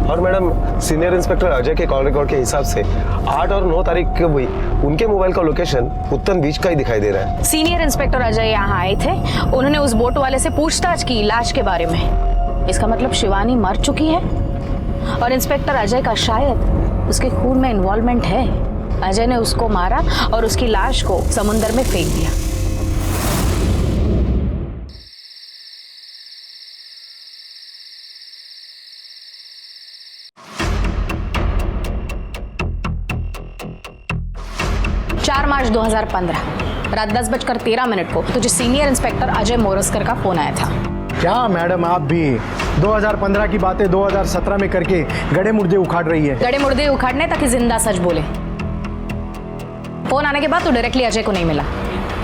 और मैडम सीनियर इंस्पेक्टर अजय के कॉल रिकॉर्ड के हिसाब से 8 और 9 तारीख को हुई उनके मोबाइल का लोकेशन उत्तन बीच का ही दिखाई दे रहा है। सीनियर इंस्पेक्टर अजय यहाँ आए थे, उन्होंने उस बोट वाले से पूछताछ की लाश के बारे में। इसका मतलब शिवानी मर चुकी है और इंस्पेक्टर अजय का शायद उसके खून में इन्वॉल्वमेंट है। अजय ने उसको मारा और उसकी लाश को समुद्र में फेंक दिया। मार्च 2015 रात 10:13 को तुझे सीनियर इंस्पेक्टर अजय मोरस्कर का फोन आया था। क्या मैडम, आप भी 2015 की बातें 2017 में करके गड़े मुर्दे उखाड़ रही है। गड़े मुर्दे उखाड़ने ताकि जिंदा सच बोले। फोन आने के बाद तू डायरेक्टली अजय को नहीं मिला,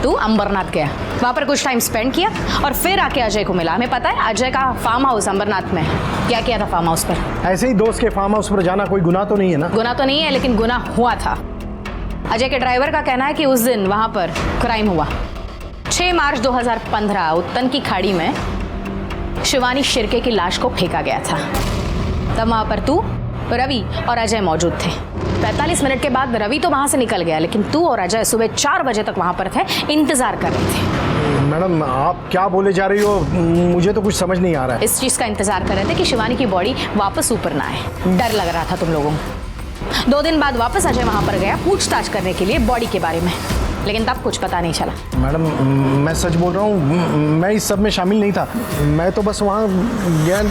तू अंबरनाथ गया, वहां पर कुछ टाइम स्पेंड किया और फिर आके अजय को मिला। हमें पता है अजय का फार्म हाउस अंबरनाथ में। क्या किया था फार्म हाउस पर? ऐसे ही दोस्त के फार्म हाउस पर जाना कोई गुनाह तो नहीं है ना? गुनाह तो नहीं है, लेकिन गुनाह हुआ था। अजय के ड्राइवर का कहना है कि उस दिन वहां पर क्राइम हुआ। 6 मार्च 2015 उत्तन की खाड़ी में शिवानी शिर्के की लाश को फेंका गया था। तब वहां पर तू, रवि और अजय मौजूद थे। 45 मिनट के बाद रवि तो वहां से निकल गया, लेकिन तू और अजय सुबह 4 बजे तक वहां पर थे, इंतजार कर रहे थे। मैडम आप क्या बोले जा रही हो, मुझे तो कुछ समझ नहीं आ रहा है। इस चीज का इंतजार कर रहे थे कि शिवानी की बॉडी वापस ऊपर ना आए। डर लग रहा था तुम लोगों को। 2 दिन बाद वापस अजय वहां पर गया पूछताछ करने के लिए बॉडी के बारे में, लेकिन तब कुछ पता नहीं चला। मैडम मैं सच बोल रहा हूँ, मैं इस सब में शामिल नहीं था। मैं तो बस वहाँ गया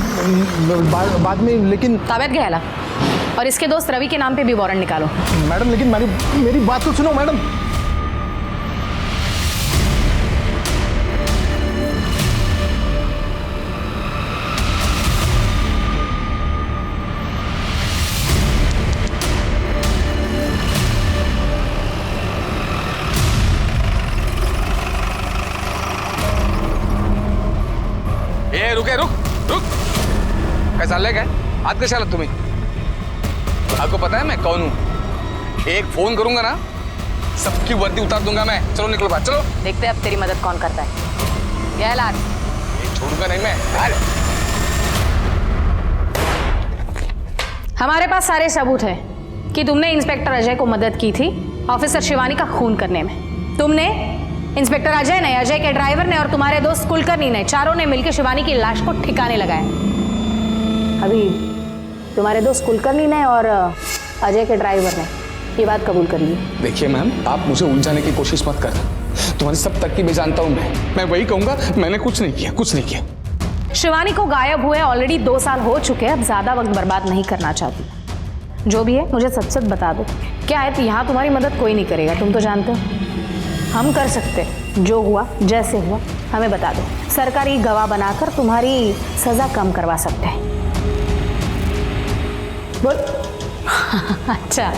बाद में, लेकिन ताबत गया। और इसके दोस्त रवि के नाम पे भी वारंट निकालो। मैडम लेकिन मेरी बात तो सुनो मैडम। रुक काय चाललंय काय? आत कशाला तुम्ही? आपको पता है मैं कौन हूं? एक फोन करूंगा ना, सबकी वर्दी उतार दूंगा मैं। चलो निकलो बाहर, चलो। देखते हैं अब तेरी मदद कौन करता है। ये लाल, छोड़ूंगा नहीं मैं। हमारे पास सारे सबूत हैं कि तुमने इंस्पेक्टर अजय को मदद की थी ऑफिसर शिवानी का खून करने में। तुमने, इंस्पेक्टर अजय ने, अजय के ड्राइवर ने और तुम्हारे दोस्त कुलकर्णी ने, चारों ने मिलकर शिवानी की लाश को ठिकाने लगाया। अभी तुम्हारे दोस्त कुलकर्णी ने और अजय के ड्राइवर ने ये बात कबूल कर ली। देखिए मैम, आप मुझे उलझाने की कोशिश मत करना। तुम्हारी सब तरकीबें जानता हूं मैं वही कहूंगा, मैंने कुछ नहीं किया, कुछ नहीं किया। शिवानी को गायब हुए ऑलरेडी 2 साल हो चुके हैं। अब ज्यादा वक्त बर्बाद नहीं करना चाहती। जो भी है मुझे सच सच बता दो। क्या है, तो यहाँ तुम्हारी मदद कोई नहीं करेगा, तुम तो जानते हो। हम कर सकते, जो हुआ जैसे हुआ हमें बता दो। सरकारी गवाह बनाकर तुम्हारी सजा कम करवा सकते हैं। बोल। अच्छा,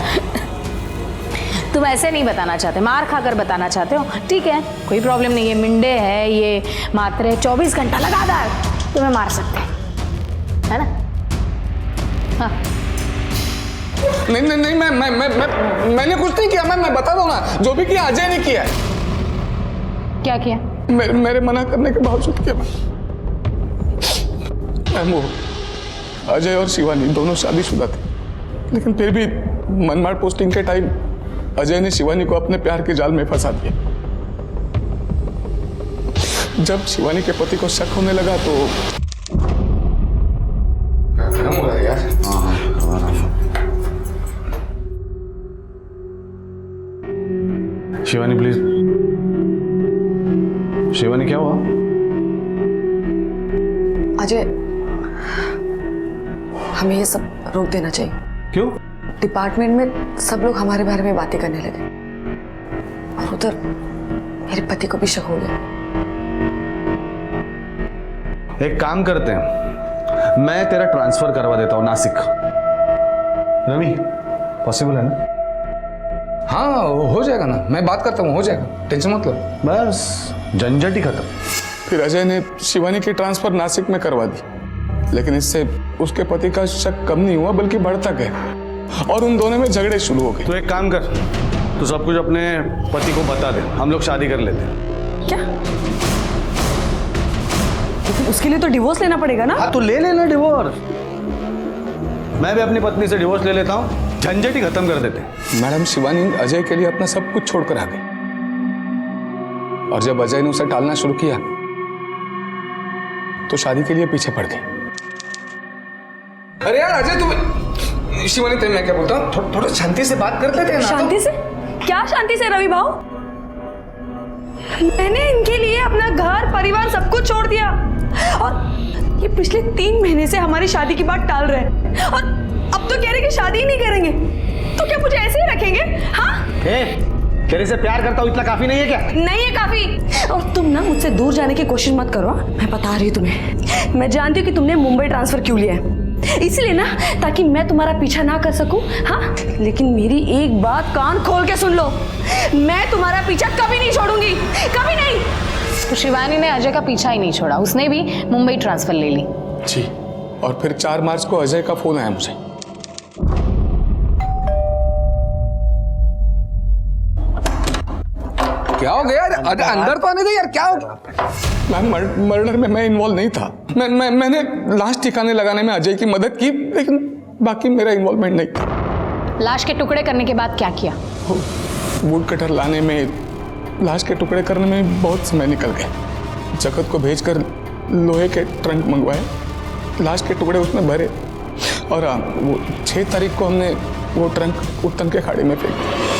तुम ऐसे नहीं बताना चाहते, मार खाकर बताना चाहते हो। ठीक है, कोई प्रॉब्लम नहीं है। मिंडे है ये, मात्रे 24 घंटा लगातार तुम्हें मार सकते हैं, है ना? हाँ। नहीं नहीं नहीं, मैंने कुछ नहीं किया। मैं बता दूं ना, जो भी किया अजय ने किया। क्या किया? मेरे मना करने के बावजूद किया। वो अजय और शिवानी दोनों शादीशुदा थे, लेकिन फिर भी मनमाड़ पोस्टिंग के टाइम अजय ने शिवानी को अपने प्यार के जाल में फंसा दिया। जब शिवानी के पति को शक होने लगा तो शिवानी प्लीज। शिवानी क्या हुआ? अजय, हमें ये सब रोक देना चाहिए। क्यों? डिपार्टमेंट में सब लोग हमारे बारे में बातें करने लगे और उधर मेरे पति को भी शक हो गया। एक काम करते हैं, मैं तेरा ट्रांसफर करवा देता हूं नासिक। रवि, पॉसिबल है ना? हाँ हो जाएगा ना, मैं बात करता हूँ, हो जाएगा, टेंशन मत लो। बस झंझट ही खत्म। फिर अजय ने शिवानी की ट्रांसफर नासिक में करवा दी, लेकिन इससे उसके पति का शक कम नहीं हुआ बल्कि बढ़ता गया और उन दोनों में झगड़े शुरू हो गए। तो एक काम कर, तू सब कुछ अपने पति को बता दे, हम लोग शादी कर लेते हैं। क्या? लेकिन उसके लिए तो डिवोर्स लेना पड़ेगा ना? हाँ तो ले लेना डिवोर्स। मैं भी अपनी पत्नी से डिवोर्स ले लेता हूँ, झंझट ही खत्म कर देते। मैडम, शिवानी अजय के लिए अपना सब कुछ छोड़कर आ गई और जब अजय ने उसे टालना शुरू किया तो शादी के लिए पीछे पड़ गई। अरे यार अजय, तुम शिवानी, तेरे मैं क्या बोलता हूँ, थोड़ा शांति से बात कर लेते हैं ना। शांति से? क्या शांति से रवि भाऊ? मैंने इनके लिए अपना घर परिवार सब कुछ छोड़ दिया और ये पिछले 3 महीने से हमारी शादी की बात टाल रहे हैं और अब तो कह रहे कि शादी ही नहीं करेंगे। तो क्या मुझे ऐसे ही रखेंगे? हाँ? तेरे से प्यार करता हूँ इतना काफी नहीं है क्या? नहीं है काफी। और तुम ना मुझसे दूर जाने की कोशिश मत करो। मैं बता रही हूँ तुम्हें, मैं जानती हूँ कि तुमने मुंबई ट्रांसफर क्यों लिया है, इसलिए ना ताकि मैं तुम्हारा पीछा ना कर सकूं। हाँ, लेकिन मेरी एक बात कान खोल के सुन लो, मैं तुम्हारा पीछा कभी नहीं छोड़ूंगी, कभी नहीं। तो शिवानी ने अजय का पीछा ही नहीं छोड़ा, उसने भी मुंबई ट्रांसफर ले ली। जी, और फिर 4 मार्च को अजय का फोन आया मुझे। क्या हो गया? अंदर तो आने दे यार, क्या हो गया? मैम, मर्डर में मैं इन्वॉल्व नहीं था। मैंने लाश ठिकाने लगाने में अजय की मदद की, लेकिन बाकी मेरा इन्वॉल्वमेंट नहीं था। लाश के टुकड़े करने के बाद क्या किया? वुड कटर लाने में, लाश के टुकड़े करने में बहुत समय निकल गया। जगत को भेजकर लोहे के ट्रंक मंगवाए, लाश के टुकड़े उसमें भरे और वो 6 तारीख को हमने वो ट्रंक उत्तन के खाड़ी में फेंक दिया।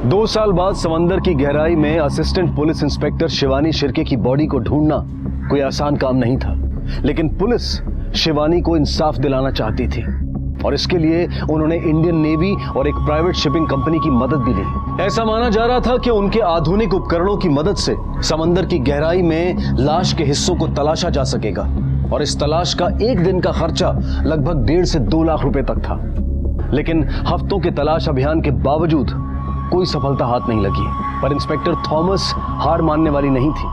2 साल बाद समंदर की गहराई में assistant police inspector Shivani Shirke की बॉडी को ढूंढना कोई आसान काम नहीं था, लेकिन पुलिस शिवानी को इंसाफ दिलाना चाहती थी और इसके लिए उन्होंने इंडियन नेवी और एक प्राइवेट शिपिंग कंपनी की मदद भी ली। ऐसा माना जा रहा था कि उनके आधुनिक उपकरणों की मदद से समंदर की गहराई में लाश के हिस्सों को तलाशा जा सकेगा और इस तलाश का 1 दिन का खर्चा लगभग 1.5 से 2 लाख रुपए तक था। लेकिन हफ्तों के तलाश अभियान के बावजूद कोई सफलता हाथ नहीं लगी, पर इंस्पेक्टर थॉमस हार मानने वाली नहीं थी।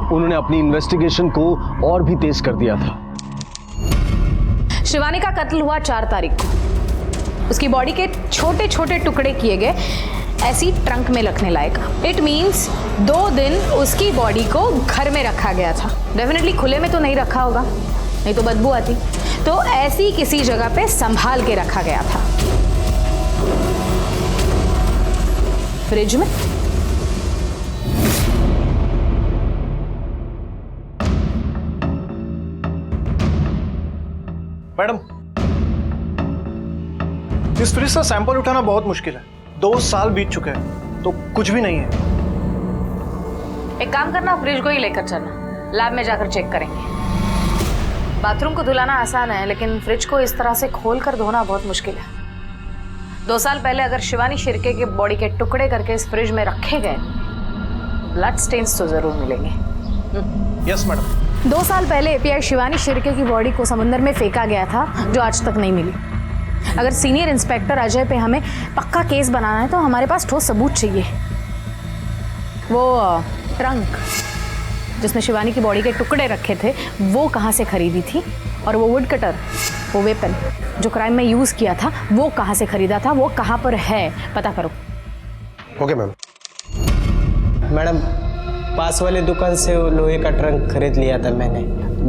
उन्होंने अपनी इन्वेस्टिगेशन को और भी तेज कर दिया था। शिवानी का कत्ल हुआ 4 तारीख को। उसकी बॉडी के छोटे छोटे टुकड़े किए गए, ऐसी ट्रंक में रखने लायक। इट मीन्स 2 दिन उसकी बॉडी को घर में रखा गया था। डेफिनेटली खुले में तो नहीं रखा होगा, नहीं तो बदबू आती। तो ऐसी किसी जगह पे संभाल के रखा गया था। फ्रिज में। मैडम, इस फ्रिज से सैंपल उठाना बहुत मुश्किल है। 2 साल बीत चुके हैं तो कुछ भी नहीं है। एक काम करना, फ्रिज को ही लेकर चलना, लैब में जाकर चेक करेंगे। बाथरूम को धुलाना आसान है, लेकिन फ्रिज को इस तरह से खोल कर धोना बहुत मुश्किल है। 2 साल पहले अगर शिवानी शिर्के के बॉडी के टुकड़े करके इस फ्रिज में रखे गए, ब्लड स्टेन्स तो जरूर मिलेंगे। Yes madam. 2 साल पहले एपीआई शिवानी शिर्के की बॉडी को समुद्र में फेंका गया था, जो आज तक नहीं मिली। अगर सीनियर इंस्पेक्टर अजय पे हमें पक्का केस बनाना है तो हमारे पास ठोस सबूत चाहिए। वो ट्रंक जिसमें शिवानी की बॉडी के टुकड़े रखे थे, वो कहाँ से खरीदी थी, और वो वुड कटर, वो वेपन जो क्राइम में यूज किया था, वो कहाँ से खरीदा था, वो कहाँ पर है, पता करो। Okay ma'am. मैडम, पास वाले दुकान से वो लोहे का ट्रंक खरीद लिया था मैंने।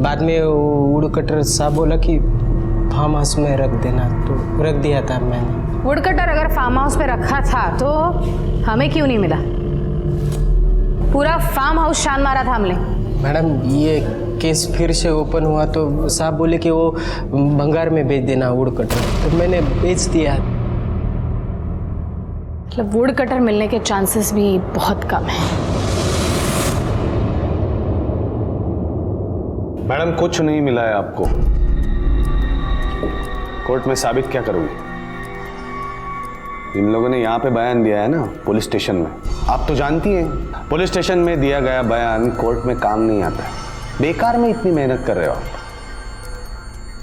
बाद में वुड कटर साहब बोला कि फार्म हाउस में रख देना, तो रख दिया था मैंने। वुड कटर अगर फार्म हाउस पे रखा था तो हमें क्यों नहीं मिला? पूरा फार्म हाउस छान मारा था हमने। मैडम, ये केस फिर से ओपन हुआ तो साहब बोले कि वो भंगार में बेच देना वुड कटर, तो मैंने बेच दिया। मतलब वुड कटर मिलने के चांसेस भी बहुत कम है। मैडम, कुछ नहीं मिला है आपको। कोर्ट में साबित क्या करोगी? इन लोगों ने यहाँ पे बयान दिया है ना, पुलिस स्टेशन में। आप तो जानती हैं, पुलिस स्टेशन में दिया गया बयान कोर्ट में काम नहीं आता है। बेकार में इतनी मेहनत कर रहे हो आप।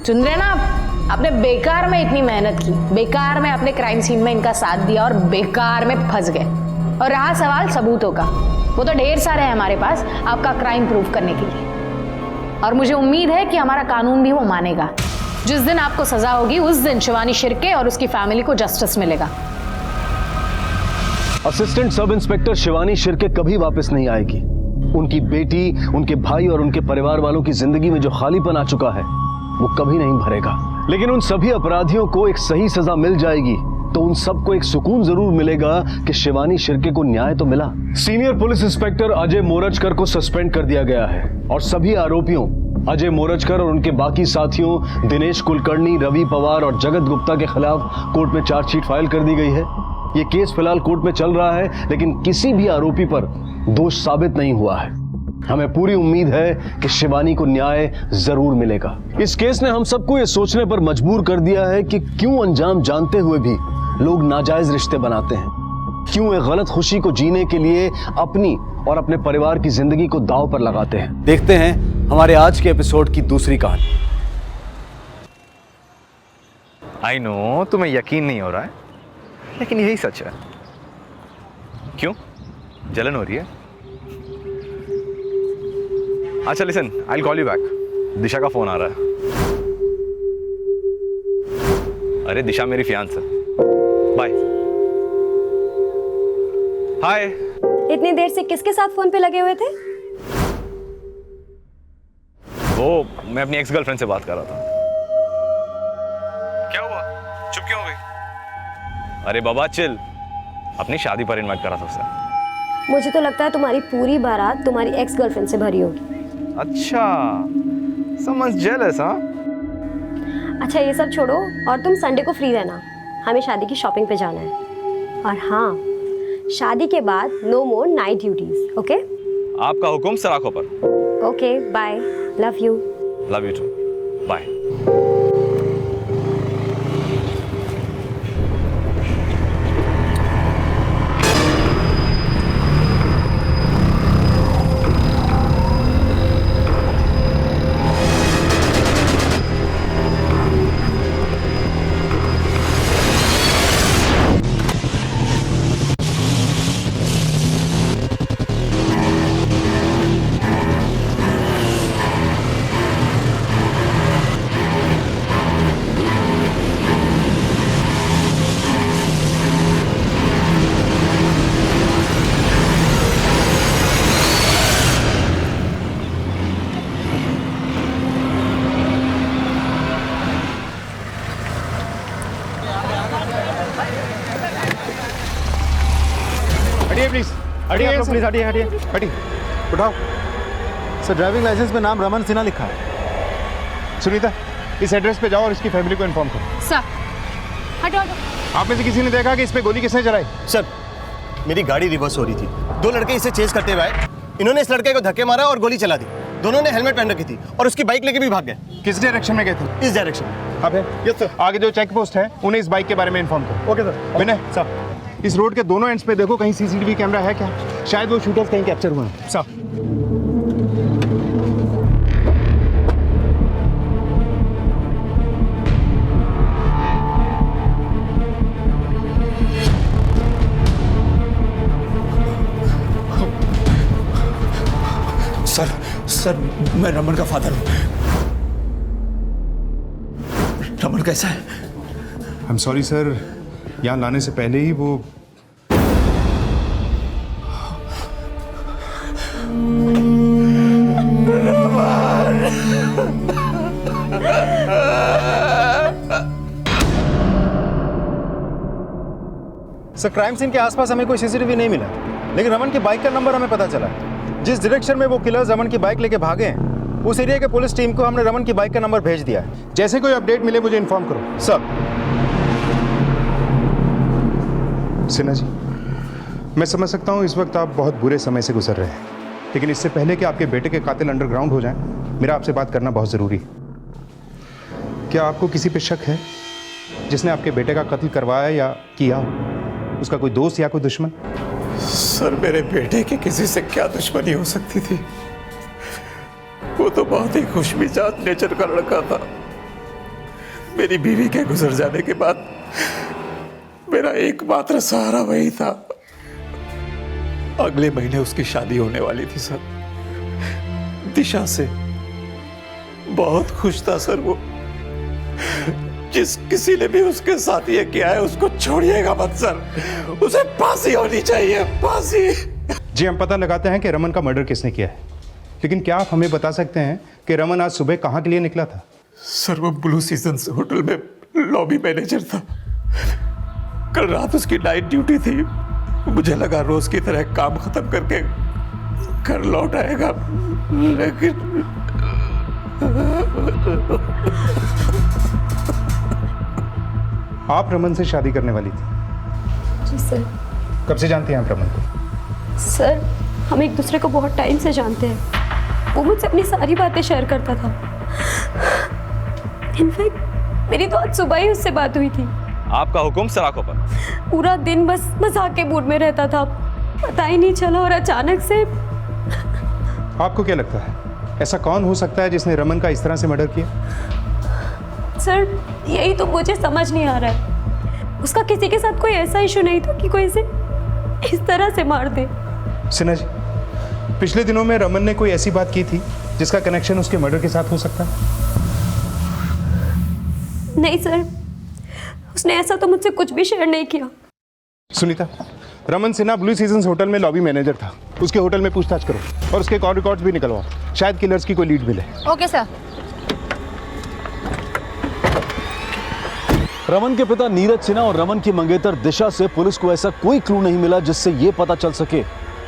सुन रहे ना आप? आपने बेकार में इतनी मेहनत की, बेकार में अपने क्राइम सीन में इनका साथ दिया और बेकार में फंस गए। और रहा सवाल सबूतों का, वो तो ढेर सारे हैं हमारे पास आपका क्राइम प्रूव करने के लिए। और मुझे उम्मीद है कि हमारा कानून भी वो मानेगा। जिस दिन आपको सजा होगी, उस दिन शिवानी शिर्के और उसकी फैमिली को जस्टिस मिलेगा। Assistant sub inspector Shivani Shirke कभी वापस नहीं आएगी। उनकी बेटी, उनके भाई और उनके परिवार वालों की जिंदगी में जो खालीपन आ चुका है, वो कभी नहीं भरेगा। लेकिन उन सभी अपराधियों को एक सही सजा मिल जाएगी तो उन सबको एक सुकून जरूर मिलेगा कि शिवानी शिर्के को न्याय तो मिला। Senior police inspector Ajay Morajkar को सस्पेंड कर दिया गया है और सभी आरोपियों अजय मोरजकर और उनके बाकी साथियों दिनेश कुलकर्णी, रवि पवार और जगत गुप्ता के खिलाफ कोर्ट में चार्जशीट फाइल कर दी गई है। ये केस फिलहाल कोर्ट में चल रहा है, लेकिन किसी भी आरोपी पर दोष साबित नहीं हुआ है। हमें पूरी उम्मीद है कि शिवानी को न्याय जरूर मिलेगा। इस केस ने हम सबको ये सोचने पर मजबूर कर दिया है कि क्यों अनजान जानते हुए भी लोग नाजायज रिश्ते बनाते हैं, क्यों एक गलत खुशी को जीने के लिए अपनी और अपने परिवार की जिंदगी को दांव पर लगाते हैं। देखते हैं हमारे आज के एपिसोड की दूसरी कहानी। आई नो तुम्हें यकीन नहीं हो रहा है, लेकिन यही सच है। क्यों? जलन हो रही है? अच्छा listen, I will call you back. Disha का फोन आ रहा है। अरे दिशा मेरी फियांस है। बाय। हाय। इतनी देर से किसके साथ फोन पे लगे हुए थे? वो मैं अपनी एक्स गर्लफ्रेंड से बात कर रहा था। क्या हुआ? चुप क्यों हो गई? अरे बाबा चिल, अपनी शादी पर इनवाइट करा था उसे। मुझे तो लगता है तुम्हारी पूरी बारात तुम्हारी एक्स गर्लफ्रेंड से भरी होगी। अच्छा, समझ जेलस हाँ? अच्छा ये सब छोड़ो और तुम संडे को फ्री रहना, हमें शादी की शॉपिंग पे जाना है। और हाँ, शादी के बाद no more night duties, okay? आपका हुक्म सर आंखों पर। Okay bye, love you. Love you too, bye. हटिए आप लोग प्लीज, हटिए हटिए हटिए, उठाओ। सर ड्राइविंग लाइसेंस पे नाम रमन सिन्हा लिखा है। सुनीता, इस एड्रेस पे जाओ और इसकी फैमिली को इन्फॉर्म करो। सर हटो हटो। आप में से किसी ने देखा कि इस पे गोली किसने चलाई? सर मेरी गाड़ी रिवर्स हो रही थी, दो लड़के इसे चेज करते हुए आए, इन्होंने इस लड़के को धक्के मारा और गोली चला दी। दोनों ने हेलमेट पहन रखी थी और उसकी बाइक लेके भी भाग गए। किस डायरेक्शन में गए थे? इस डायरेक्शन में। अब यस सर, आगे जो चेक पोस्ट है उन्हें इस बाइक के बारे में इन्फॉर्म करो। Okay sir. विनय सर, इस रोड के दोनों एंड्स पे देखो कहीं सीसीटीवी कैमरा है क्या, शायद वो शूटर्स कहीं कैप्चर हुए हैं। सर सर सर मैं रमन का फादर हूँ। रमन कैसा है? आई एम सॉरी सर, यहाँ लाने से पहले ही वो सर क्राइम सीन के आसपास हमें कोई सीसीटीवी नहीं मिला, लेकिन रमन की बाइक का नंबर हमें पता चला। जिस डायरेक्शन में वो किलर्स रमन की बाइक लेके भागे हैं, उस एरिया के पुलिस टीम को हमने रमन की बाइक का नंबर भेज दिया है। जैसे कोई अपडेट मिले मुझे इन्फॉर्म करो। सर। सिन्हा जी, मैं समझ सकता हूँ इस वक्त आप बहुत बुरे समय से गुजर रहे हैं, लेकिन इससे पहले कि आपके बेटे के कातिल अंडरग्राउंड हो जाएं, मेरा आपसे बात करना बहुत ज़रूरी है। क्या आपको किसी पे शक है जिसने आपके बेटे का कत्ल करवाया या किया? उसका कोई दोस्त या कोई दुश्मन? सर मेरे बेटे की किसी से क्या दुश्मनी हो सकती थी? वो तो बहुत ही खुशमिजाज नेचर का लड़का था। मेरी बीवी के गुजर जाने के बाद मेरा एकमात्र सहारा वही था। अगले महीने उसकी शादी होने वाली थी सर, दिशा से। बहुत खुश था सर वो। जिस किसी ने भी उसके साथ ये किया है उसको छोड़िएगा मत सर, उसे फांसी होनी चाहिए, फांसी। जी हम पता लगाते हैं कि रमन का मर्डर किसने किया है, लेकिन क्या आप हमें बता सकते हैं कि रमन आज सुबह कहाँ के लिए निकला था? सर वो ब्लू सीजन्स होटल में लॉबी मैनेजर था। कल रात उसकी नाइट ड्यूटी थी। मुझे लगा रोज की तरह काम खत्म करके घर लौट आएगा, लेकिन आप रमन से शादी करने वाली थी? जी सर। कब से जानती हैं आप रमन को? सर हम एक दूसरे को बहुत टाइम से जानते हैं। वो मुझसे अपनी सारी बातें शेयर करता था। इनफैक्ट मेरी तो आज सुबह ही उससे बात हुई थी। आपका हुक्म सराखों पर। पूरा दिन बस मजाक के मूड में रहता था, पता ही नहीं चला। और अचानक से आपको क्या लगता है ऐसा कौन हो सकता है जिसने रमन का इस तरह से मर्डर किया? सर यही तो मुझे समझ नहीं आ रहा है। उसका किसी के साथ कोई ऐसा इशू नहीं था कि कोई इसे इस तरह से मार दे। सिन्हा जी, पिछले दिनों में रमन ने कोई ऐसी बात की थी जिसका कनेक्शन उसके मर्डर के साथ हो सकता है? नहीं सर, उसने ऐसा तो मुझसे कुछ भी शेयर नहीं किया। Sunita, Raman Sinha blue seasons hotel में लॉबी मैनेजर था। उसके होटल में पूछताछ करो और उसके कॉल रिकॉर्ड्स भी निकलवाओ, शायद किलर्स की कोई लीड मिले। Okay sir. रमन के पिता नीरज सिन्हा और रमन की मंगेतर दिशा से पुलिस को ऐसा कोई क्लू नहीं मिला जिससे यह पता चल सके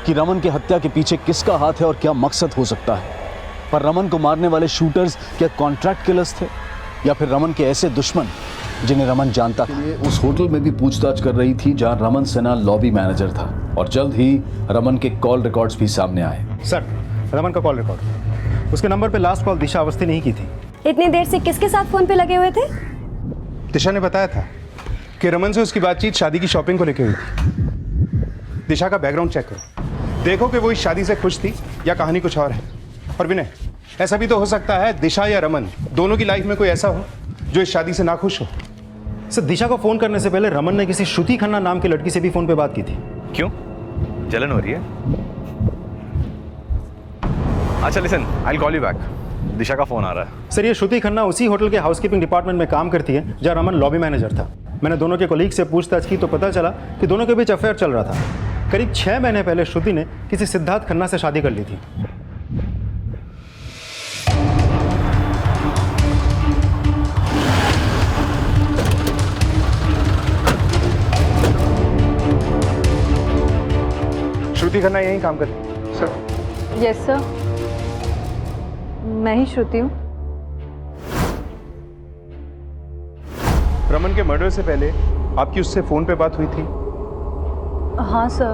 कि रमन की हत्या के पीछे किसका हाथ है और क्या मकसद हो सकता है। पर रमन को मारने वाले शूटर्स क्या कॉन्ट्रैक्ट किलर्स थे या फिर रमन के ऐसे दुश्मन जिन्हें रमन जानता था? उस होटल में भी पूछताछ कर रही थी जहां रमन सिन्हा लॉबी मैनेजर था, और जल्द ही रमन के कॉल रिकॉर्ड्स भी सामने आए। सर, रमन का कॉल रिकॉर्ड, उसके नंबर पे लास्ट कॉल दिशा अवस्थी नहीं की थी। इतनी देर से किसके साथ फोन पे लगे हुए थे? दिशा ने बताया था कि रमन से उसकी बातचीत शादी की शॉपिंग को लेकर हुई थी। दिशा का बैकग्राउंड चेक करो, देखो कि वो इस शादी से खुश थी या कहानी कुछ और है। और विनय, ऐसा भी तो हो सकता है दिशा या रमन दोनों की लाइफ में कोई ऐसा हो जो इस शादी से नाखुश हो। सर, दिशा को फोन करने से पहले रमन ने किसी श्रुति खन्ना नाम की लड़की से भी फोन पे बात की थी। क्यों? जलन हो रही है? अच्छा listen, I will call you back. Disha का फोन आ रहा है। सर, ये श्रुति खन्ना उसी होटल के हाउसकीपिंग डिपार्टमेंट में काम करती है जहाँ रमन लॉबी मैनेजर था। मैंने दोनों के कोलीग से पूछताछ की तो पता चला कि दोनों के बीच अफेयर चल रहा था। करीब 6 महीने पहले श्रुति ने किसी सिद्धार्थ खन्ना से शादी कर ली थी। श्रुति खन्ना यहीं काम करती सर? यस सर, मैं ही श्रुति हूँ। रमन के मर्डर से पहले आपकी उससे फोन पे बात हुई थी? हाँ सर,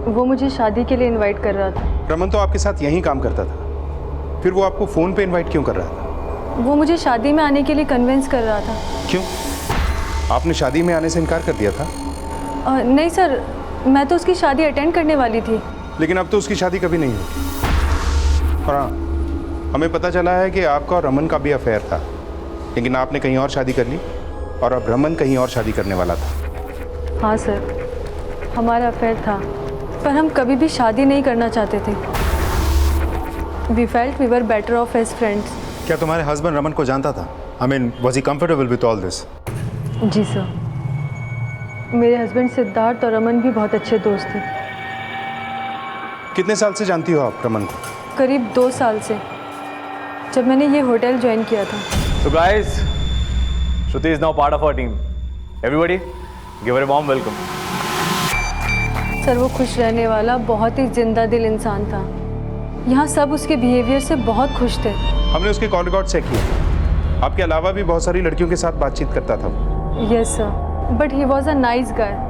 वो मुझे शादी के लिए इनवाइट कर रहा था। रमन तो आपके साथ यहीं काम करता था, फिर वो आपको फोन पे इनवाइट क्यों कर रहा था? वो मुझे शादी में आने के लिए कन्विंस कर रहा था। क्यों? आपने शादी में आने से इनकार कर दिया था? नहीं सर, मैं तो उसकी शादी अटेंड करने वाली थी। लेकिन अब तो उसकी शादी कभी नहीं होगी। और हाँ, हमें पता चला है कि आपका और रमन का भी अफेयर था, लेकिन आपने कहीं और शादी कर ली और अब रमन कहीं और शादी करने वाला था। हाँ सर, हमारा अफेयर था, पर हम कभी भी शादी नहीं करना चाहते थे। We felt we were better off as friends. क्या तुम्हारे हस्बैंड रमन को जानता था? I mean, was he comfortable with all this? जी सर, मेरे हस्बैंड सिद्धार्थ और रमन भी बहुत अच्छे दोस्त थे। कितने साल से जानती हो आप रमन को? करीब 2 साल से, जब मैंने ये होटल ज्वाइन किया था। So guys, Shruti is now part of our team. Everybody, give her a warm welcome. Sir, वो खुश रहने वाला बहुत ही जिंदा दिल इंसान था। यहाँ सब उसके बिहेवियर से बहुत खुश थे। हमने उसके कॉल रिकॉर्ड चेक किए, आपके अलावा भी बहुत सारी लड़कियों के साथ बातचीत करता था। Yes sir, but he was a nice guy.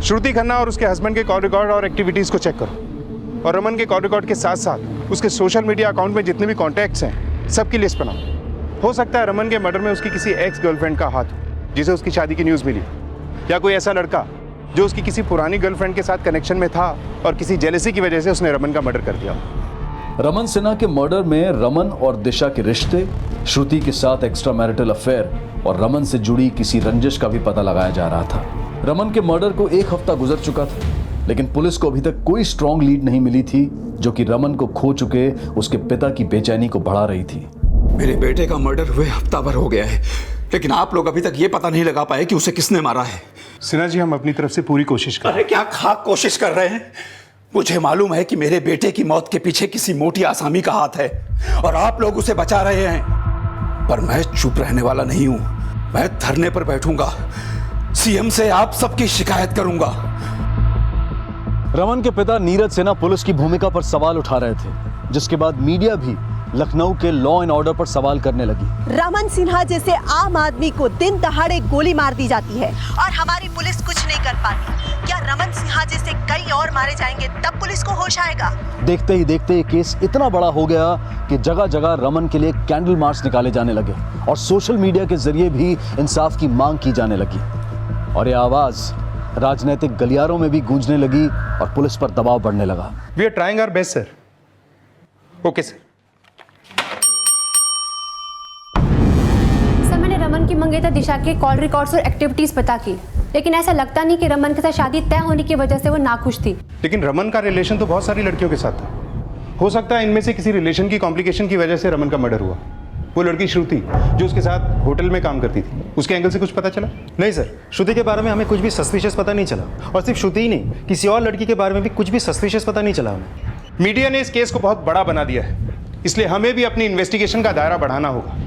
Shruti Khanna और उसके हस्बैंड के कॉल रिकॉर्ड और एक्टिविटीज को चेक करो, और रमन के कॉल रिकॉर्ड के साथ साथ उसके सोशल मीडिया अकाउंट में जितने भी कॉन्टैक्ट्स हैं सबकी लिस्ट बनाओ। हो सकता है रमन के मर्डर में उसकी किसी एक्स गर्लफ्रेंड का हाथ हो, जिसे उसकी शादी की न्यूज़ मिली, या कोई ऐसा लड़का जो उसकी किसी पुरानी गर्लफ्रेंड के साथ कनेक्शन में था और किसी जेलसी की वजह से उसने रमन का मर्डर कर दिया। रमन सिन्हा के मर्डर में रमन और दिशा के रिश्ते, श्रुति के साथ एक्स्ट्रा मैरिटल अफेयर और रमन से जुड़ी किसी रंजिश का भी पता लगाया जा रहा था। रमन के मर्डर को 1 हफ्ता गुजर चुका था, लेकिन पुलिस को अभी तक कोई स्ट्रॉन्ग लीड नहीं मिली थी जो कि रमन को खो चुके उसके पिता की बेचैनी को बढ़ा रही थी। मेरे बेटे का मर्डर हुए हफ्ता भर हो गया है, लेकिन आप लोग अभी तक ये पता नहीं लगा पाए कि उसे किसने मारा है। सिन्हा जी, हम अपनी तरफ से पूरी कोशिश कर रहे हैं। अरे क्या खाक कोशिश कर रहे हैं? मुझे मालूम है कि मेरे बेटे की मौत के पीछे किसी मोटी आसामी का हाथ है और आप लोग उसे बचा रहे हैं, पर मैं चुप रहने वाला नहीं हूं। मैं धरने पर बैठूंगा, सीएम से आप सबकी शिकायत करूंगा। रमन के पिता नीरज सिन्हा पुलिस की भूमिका पर सवाल उठा रहे थे, जिसके बाद मीडिया भी लखनऊ के लॉ एंड ऑर्डर पर सवाल करने लगी। रमन सिन्हा जैसे आम आदमी को दिन दहाड़े गोली मार दी जाती है और हमारी पुलिस कुछ नहीं कर पाती। क्या रमन सिन्हा जैसे कई और मारे जाएंगे तब पुलिस को होश आएगा? देखते ही देखते ये केस इतना बड़ा हो गया कि जगह जगह रमन के लिए कैंडल मार्च निकाले जाने लगे और सोशल मीडिया के जरिए भी इंसाफ की मांग की जाने लगी, और ये आवाज राजनीतिक गलियारों में भी गूंजने लगी और पुलिस पर दबाव बढ़ने लगा। We are trying our best sir. Okay sir. Raman की मंगेतर दिशा के कॉल रिकॉर्ड्स और एक्टिविटीज पता की, लेकिन ऐसा लगता नहीं कि रमन के साथ शादी तय होने की वजह से वो नाखुश थी। लेकिन रमन का रिलेशन तो बहुत सारी लड़कियों के साथ था। हो सकता है इनमें से किसी रिलेशन की कॉम्प्लिकेशन की वजह से रमन का मर्डर हुआ। वो लड़की श्रुति जो उसके साथ होटल में काम करती थी, उसके एंगल से कुछ पता चला? नहीं सर, श्रुति के बारे में हमें कुछ भी सस्पिशियस पता नहीं चला, और सिर्फ श्रुति ही नहीं, किसी और लड़की के बारे में भी कुछ भी सस्पिशियस पता नहीं चला हमें। मीडिया ने इस केस को बहुत बड़ा बना दिया है, इसलिए हमें भी अपनी इन्वेस्टिगेशन का दायरा बढ़ाना होगा।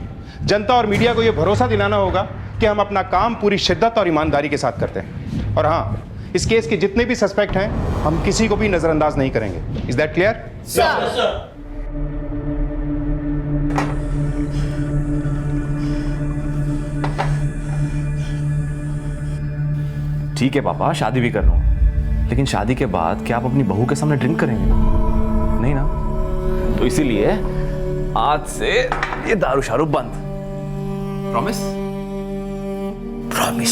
जनता और मीडिया को यह भरोसा दिलाना होगा कि हम अपना काम पूरी शिद्दत और ईमानदारी के साथ करते हैं। और हाँ, इस केस के जितने भी सस्पेक्ट हैं, हम किसी को भी नजरअंदाज नहीं करेंगे। Is that clear? सर। ठीक है पापा, शादी भी कर लो, लेकिन शादी के बाद क्या आप अपनी बहू के सामने ड्रिंक करेंगे? नहीं ना? तो इसीलिए आज से ये दारू शारू बंद। प्रॉमिस? प्रॉमिस।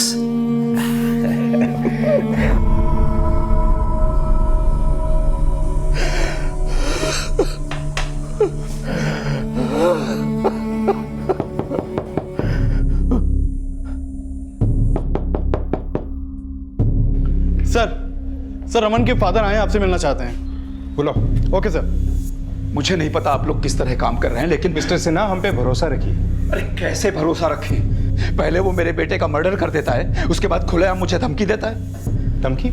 सर, रमन के फादर आए, आपसे मिलना चाहते हैं। बुलाओ। Okay sir. मुझे नहीं पता आप लोग किस तरह काम कर रहे हैं, लेकिन मिस्टर सिन्हा, हम पे भरोसा रखिए। अरे कैसे भरोसा रखें? पहले वो मेरे बेटे का मर्डर कर देता है, उसके बाद खुलेआम मुझे धमकी देता है। धमकी?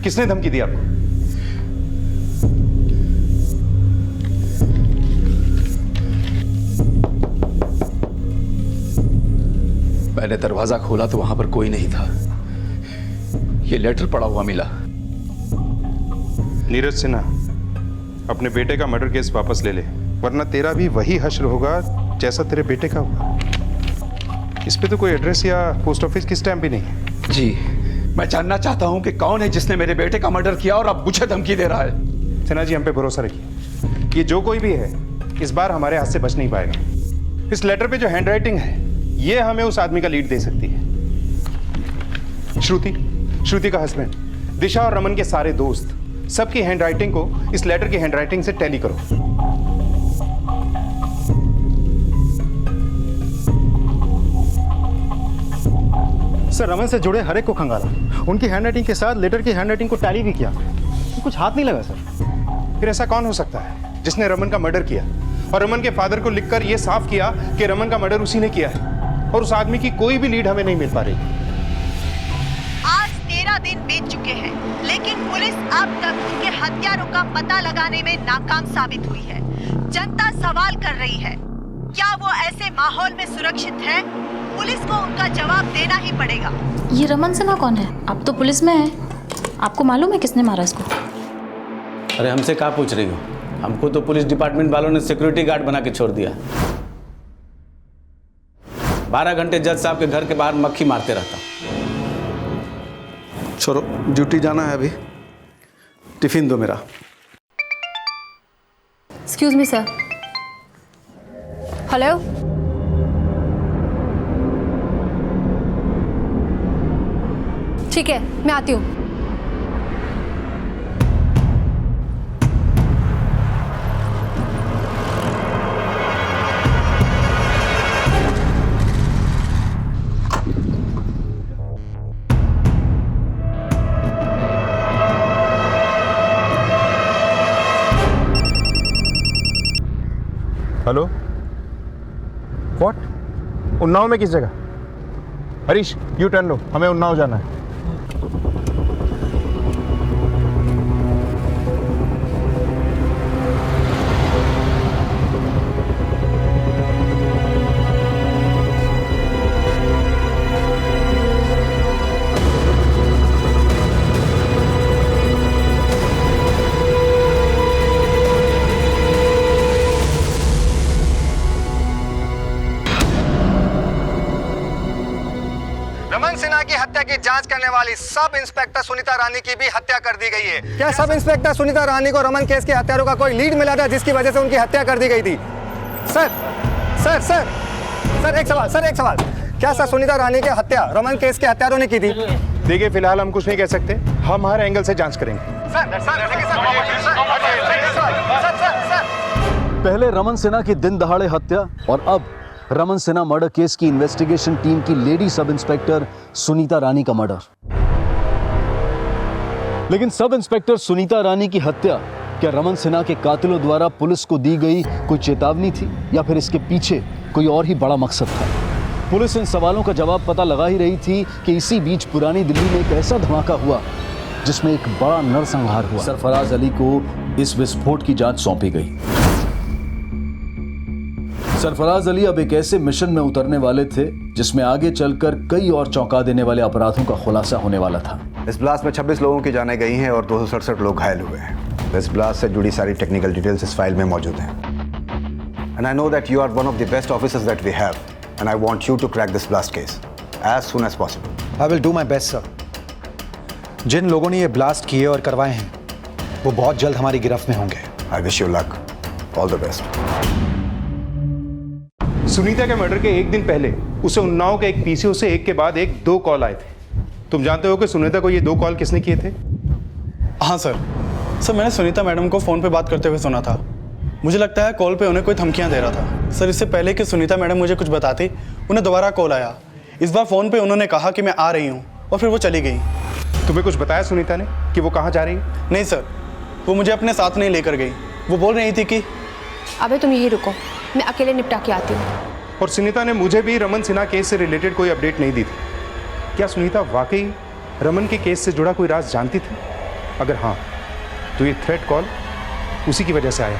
किसने धमकी दी आपको? मैंने दरवाजा खोला तो वहां पर कोई नहीं था। ये लेटर पड़ा हुआ मिला। नीरज सिन्हा, अपने बेटे का मर्डर केस वापस ले ले, वरना तेरा भी वही हश्र होगा जैसा तेरे बेटे का हुआ। इस पे तो कोई एड्रेस या पोस्ट ऑफिस की स्टैम्प भी नहीं है। जी, मैं जानना चाहता हूं कि कौन है जिसने मेरे बेटे का मर्डर किया और अब मुझे धमकी दे रहा है। सिन्हा जी, हम पे भरोसा रखिए, ये जो कोई भी है इस बार हमारे हाथ से बच नहीं पाएगा। इस लेटर पे जो हैंडराइटिंग है ये हमें उस आदमी का लीड दे सकती है। श्रुति का हस्बैंड, दिशा और रमन के सारे दोस्त, सबकी हैंडराइटिंग को इस लेटर की हैंडराइटिंग से टैली करो। सर, रमन से जुड़े हर एक को खंगाला, उनकी हैंडराइटिंग के साथ लेटर की हैंडराइटिंग को टैली भी किया, कुछ हाथ नहीं लगा सर। फिर ऐसा कौन हो सकता है जिसने रमन का मर्डर किया और रमन के फादर को लिखकर यह साफ किया कि रमन का मर्डर उसी ने किया है, और उस आदमी की कोई भी लीड हमें नहीं मिल पा रही। आज 13 दिन बीत चुके हैं, लेकिन पुलिस अब तक उनके हत्यारों का पता लगाने में नाकाम साबित हुई है। जनता सवाल कर रही है, क्या वो ऐसे माहौल में सुरक्षित है? पुलिस को उनका जवाब देना ही पड़ेगा। ये रमन सिन्हा कौन है? अब तो पुलिस में है, आपको मालूम है किसने मारा इसको? अरे हमसे क्या पूछ रही हो? हमको तो पुलिस डिपार्टमेंट वालों ने सिक्योरिटी गार्ड बना के छोड़ दिया। 12 घंटे जज साहब के घर के बाहर मक्खी मारते रहता। छोड़ो, ड्यूटी जाना है अभी, टिफिन दो मेरा। Excuse me sir. हेलो, ठीक है, मैं आती हूँ। Hello, what? उन्नाव में किस जगह? हरीश, यू टर्न लो, हमें उन्नाव जाना है। रमन सिन्हा की हत्या की जांच करने वाली सब इंस्पेक्टर सुनीता रानी की भी हत्या कर दी गई है। क्या सब इंस्पेक्टर सुनीता रानी को रमन केस के हत्यारों का कोई लीड मिला था जिसकी वजह से उनकी हत्या कर दी गई थी? सर सर सर सर एक सवाल, क्या सर सुनीता रानी की हत्या रमन केस के हत्यारों ने की थी? देखिए, फिलहाल हम कुछ नहीं कह सकते, हम हर एंगल से जांच करेंगे। पहले रमन सिन्हा की दिन दहाड़े हत्या और अब रमन सिन्हा मर्डर केस की इन्वेस्टिगेशन टीम की लेडी सब इंस्पेक्टर सुनीता रानी का मर्डर। लेकिन सब इंस्पेक्टर सुनीता रानी की हत्या क्या रमन सिन्हा के कातिलों द्वारा पुलिस को दी गई कोई चेतावनी थी या फिर इसके पीछे कोई और ही बड़ा मकसद था? पुलिस इन सवालों का जवाब पता लगा ही रही थी कि इसी बीच पुरानी दिल्ली में एक ऐसा धमाका हुआ जिसमें एक बड़ा नरसंहार हुआ। सरफराज अली को इस विस्फोट की जांच सौंपी गई। सरफराज अली अब एक ऐसे मिशन में उतरने वाले थे जिसमें आगे चलकर कई और चौंका देने वाले अपराधों का खुलासा होने वाला था। इस ब्लास्ट में 26 लोगों की जानें गई हैं और 267 लोग घायल हुए हैं। इस ब्लास्ट से जुड़ी सारी टेक्निकल डिटेल्स इस फाइल में मौजूद हैं। And I know that you are one of the best officers that we have and I want you to crack this blast case as soon as possible. I will do my best sir. जिन लोगों ने ये blast किए और करवाए हैं वो बहुत जल्द हमारी गिरफ्त में होंगे। I wish you luck, all the best. Sunita के मर्डर के एक दिन पहले उसे उन्नाव के एक पीसीओ से एक के बाद एक 2 कॉल आए थे। तुम जानते हो कि सुनीता को ये 2 कॉल किसने किए थे? हाँ सर, मैंने सुनीता मैडम को फ़ोन पे बात करते हुए सुना था। मुझे लगता है कॉल पे उन्हें कोई धमकियां दे रहा था। सर, इससे पहले कि सुनीता मैडम मुझे कुछ बताती, उन्हें दोबारा कॉल आया। इस बार फ़ोन पे उन्होंने कहा कि मैं आ रही हूँ और फिर वो चली गई। तुम्हें कुछ बताया सुनीता ने कि वो कहाँ जा रही है? नहीं सर, वो मुझे अपने साथ नहीं लेकर गई। वो बोल रही थी कि अबे तुम यही रुको, मैं अकेले निपटा के आती हूँ। और सुनीता ने मुझे भी रमन सिन्हा केस से रिलेटेड कोई अपडेट नहीं दी थी। क्या सुनीता वाकई रमन के केस से जुड़ा कोई राज जानती थी? अगर हाँ, तो ये थ्रेट कॉल उसी की वजह से आया।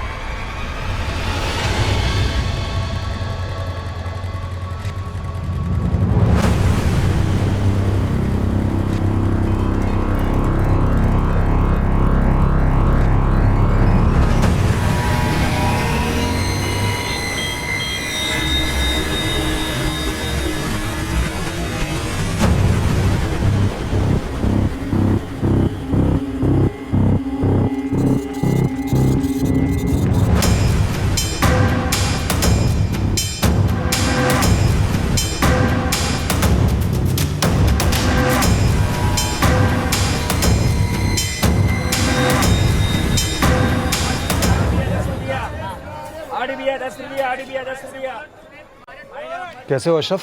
कैसे हो अशरफ?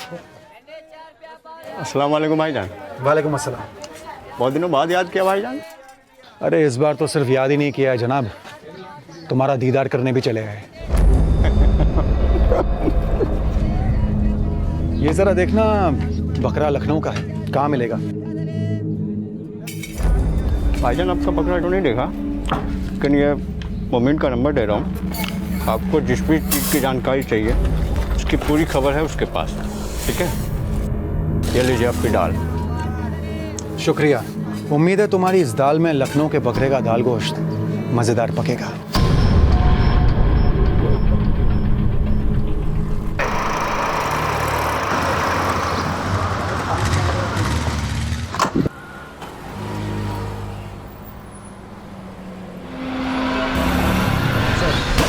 अस्सलाम वालेकुम भाईजान। वालेकुम अस्सलाम। बहुत दिनों बाद याद किया भाईजान। अरे इस बार तो सिर्फ याद ही नहीं किया है जनाब, तुम्हारा दीदार करने भी चले आए। ये जरा देखना, बकरा लखनऊ का है, कहाँ मिलेगा? भाईजान आपका बकरा तो नहीं देखा, लेकिन ये मोमिन का नंबर दे रहा हूँ। आपको जिस भी चीज़ की जानकारी चाहिए उसकी पूरी खबर है उसके पास, ठीक है? ये लीजिए आपकी दाल। शुक्रिया। उम्मीद है तुम्हारी इस दाल में लखनऊ के बकरे का दाल गोश्त मज़ेदार पकेगा।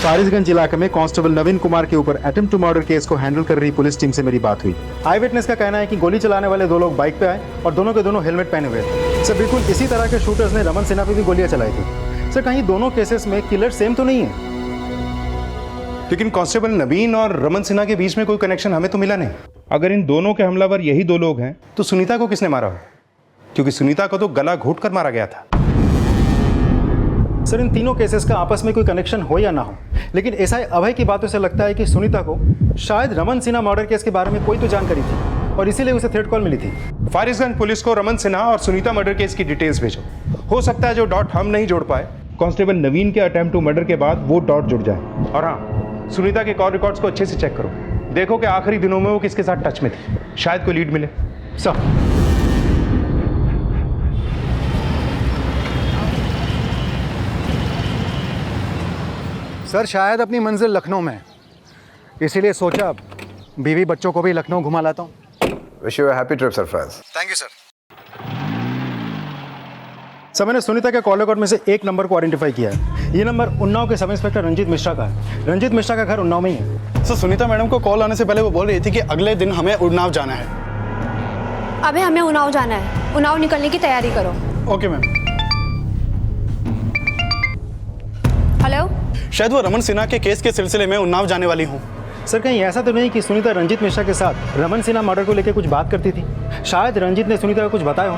फारिसगंज इलाके में कांस्टेबल नवीन कुमार के ऊपर अटेम्प्ट टू मर्डर केस को हैंडल कर रही पुलिस टीम से मेरी बात हुई। आई विटनेस का कहना है कि गोली चलाने वाले दो लोग बाइक पे आए और दोनों के दोनों हेलमेट पहने हुए थे। सर बिल्कुल इसी तरह के शूटर्स ने रमन सिन्हा पे भी गोलियां चलाई थी। सर कहीं दोनों केसेस में किलर सेम तो नहीं है? लेकिन कांस्टेबल नवीन और रमन सिन्हा के बीच में कोई कनेक्शन हमें तो मिला नहीं। अगर इन दोनों के हमलावर यही दो लोग हैं तो सुनीता को किसने मारा हो? क्योंकि सुनीता को तो गला घोट कर मारा गया था। सर इन तीनों केसेस का आपस में कोई कनेक्शन हो या ना हो, लेकिन एसआई अभय की बातों से लगता है कि सुनीता को शायद रमन सिन्हा मर्डर केस के बारे में कोई तो जानकारी थी और इसीलिए उसे थ्रेट कॉल मिली थी। फारिसगंज पुलिस को रमन सिन्हा और सुनीता मर्डर केस की डिटेल्स भेजो। हो सकता है जो डॉट हम नहीं जोड़ पाए, कांस्टेबल नवीन के अटेम्प्ट टू मर्डर के बाद वो डॉट जुड़ जाए। और हाँ, सुनीता के कॉल रिकॉर्ड्स को अच्छे से चेक करो, देखो कि आखिरी दिनों में वो किसके साथ टच में थी, शायद कोई लीड मिले। सर सर शायद अपनी मंजिल लखनऊ में है, इसीलिए सोचा बीवी बच्चों को भी लखनऊ घुमा लाता हूँ। Wish you a happy trip Sarfaraz. Thank you sir. Sir मैंने सुनीता के कॉल रिकॉर्ड में से एक नंबर को आइडेंटिफाई किया है। ये नंबर उन्नाव के सब इंस्पेक्टर रंजीत मिश्रा का है। रंजीत मिश्रा का घर उन्नाव में ही है। सर सुनीता मैडम को कॉल आने से पहले वो बोल रही थी कि अगले दिन हमें उन्नाव जाना है। अबे हमें उन्नाव जाना है, उन्नाव निकलने की तैयारी करो। Okay ma'am. हेलो, शायद वो रमन सिन्हा के केस के सिलसिले में उन्नाव जाने वाली हूँ। सर कहीं ऐसा तो नहीं कि सुनीता रंजीत मिश्रा के साथ रमन सिन्हा मर्डर को लेकर कुछ बात करती थी? शायद रंजीत ने सुनीता को कुछ बताया हो।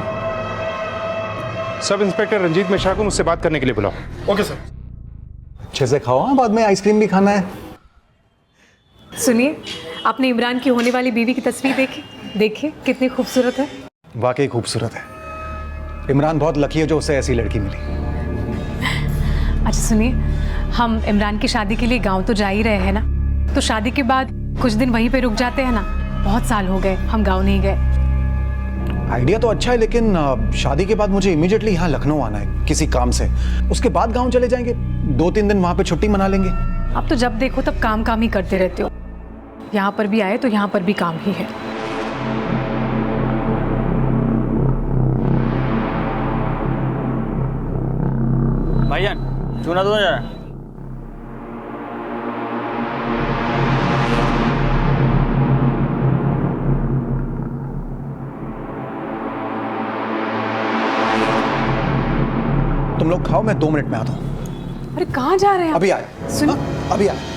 सब इंस्पेक्टर रंजीत मिश्रा को मुझसे बात करने के लिए बुलाओ। Okay sir. अच्छे से खाओ, बाद में आइसक्रीम भी खाना है। सुनिए, आपने इमरान की होने वाली बीवी की तस्वीर देखी? देखिए कितनी खूबसूरत है। वाकई खूबसूरत है। इमरान बहुत लकी है जो उसे ऐसी लड़की मिली। अच्छा सुनिए, हम इमरान की शादी के लिए गांव तो जा ही रहे हैं ना, तो शादी के बाद कुछ दिन वहीं पे रुक जाते हैं ना। बहुत साल हो गए हम गांव नहीं गए। आइडिया तो अच्छा है, लेकिन शादी के बाद मुझे इमीडिएटली यहाँ लखनऊ आना है किसी काम से। उसके बाद गांव चले जाएंगे, 2-3 दिन वहाँ पे छुट्टी मना लेंगे। आप तो जब देखो तब काम काम ही करते रहते हो। यहाँ पर भी आए तो यहाँ पर भी काम ही है। भाईजान चूना दो जरा। तुम लोग खाओ, मैं 2 मिनट में आता हूँ। अरे कहाँ जा रहे हैं? अभी आए। सुन, अभी आए।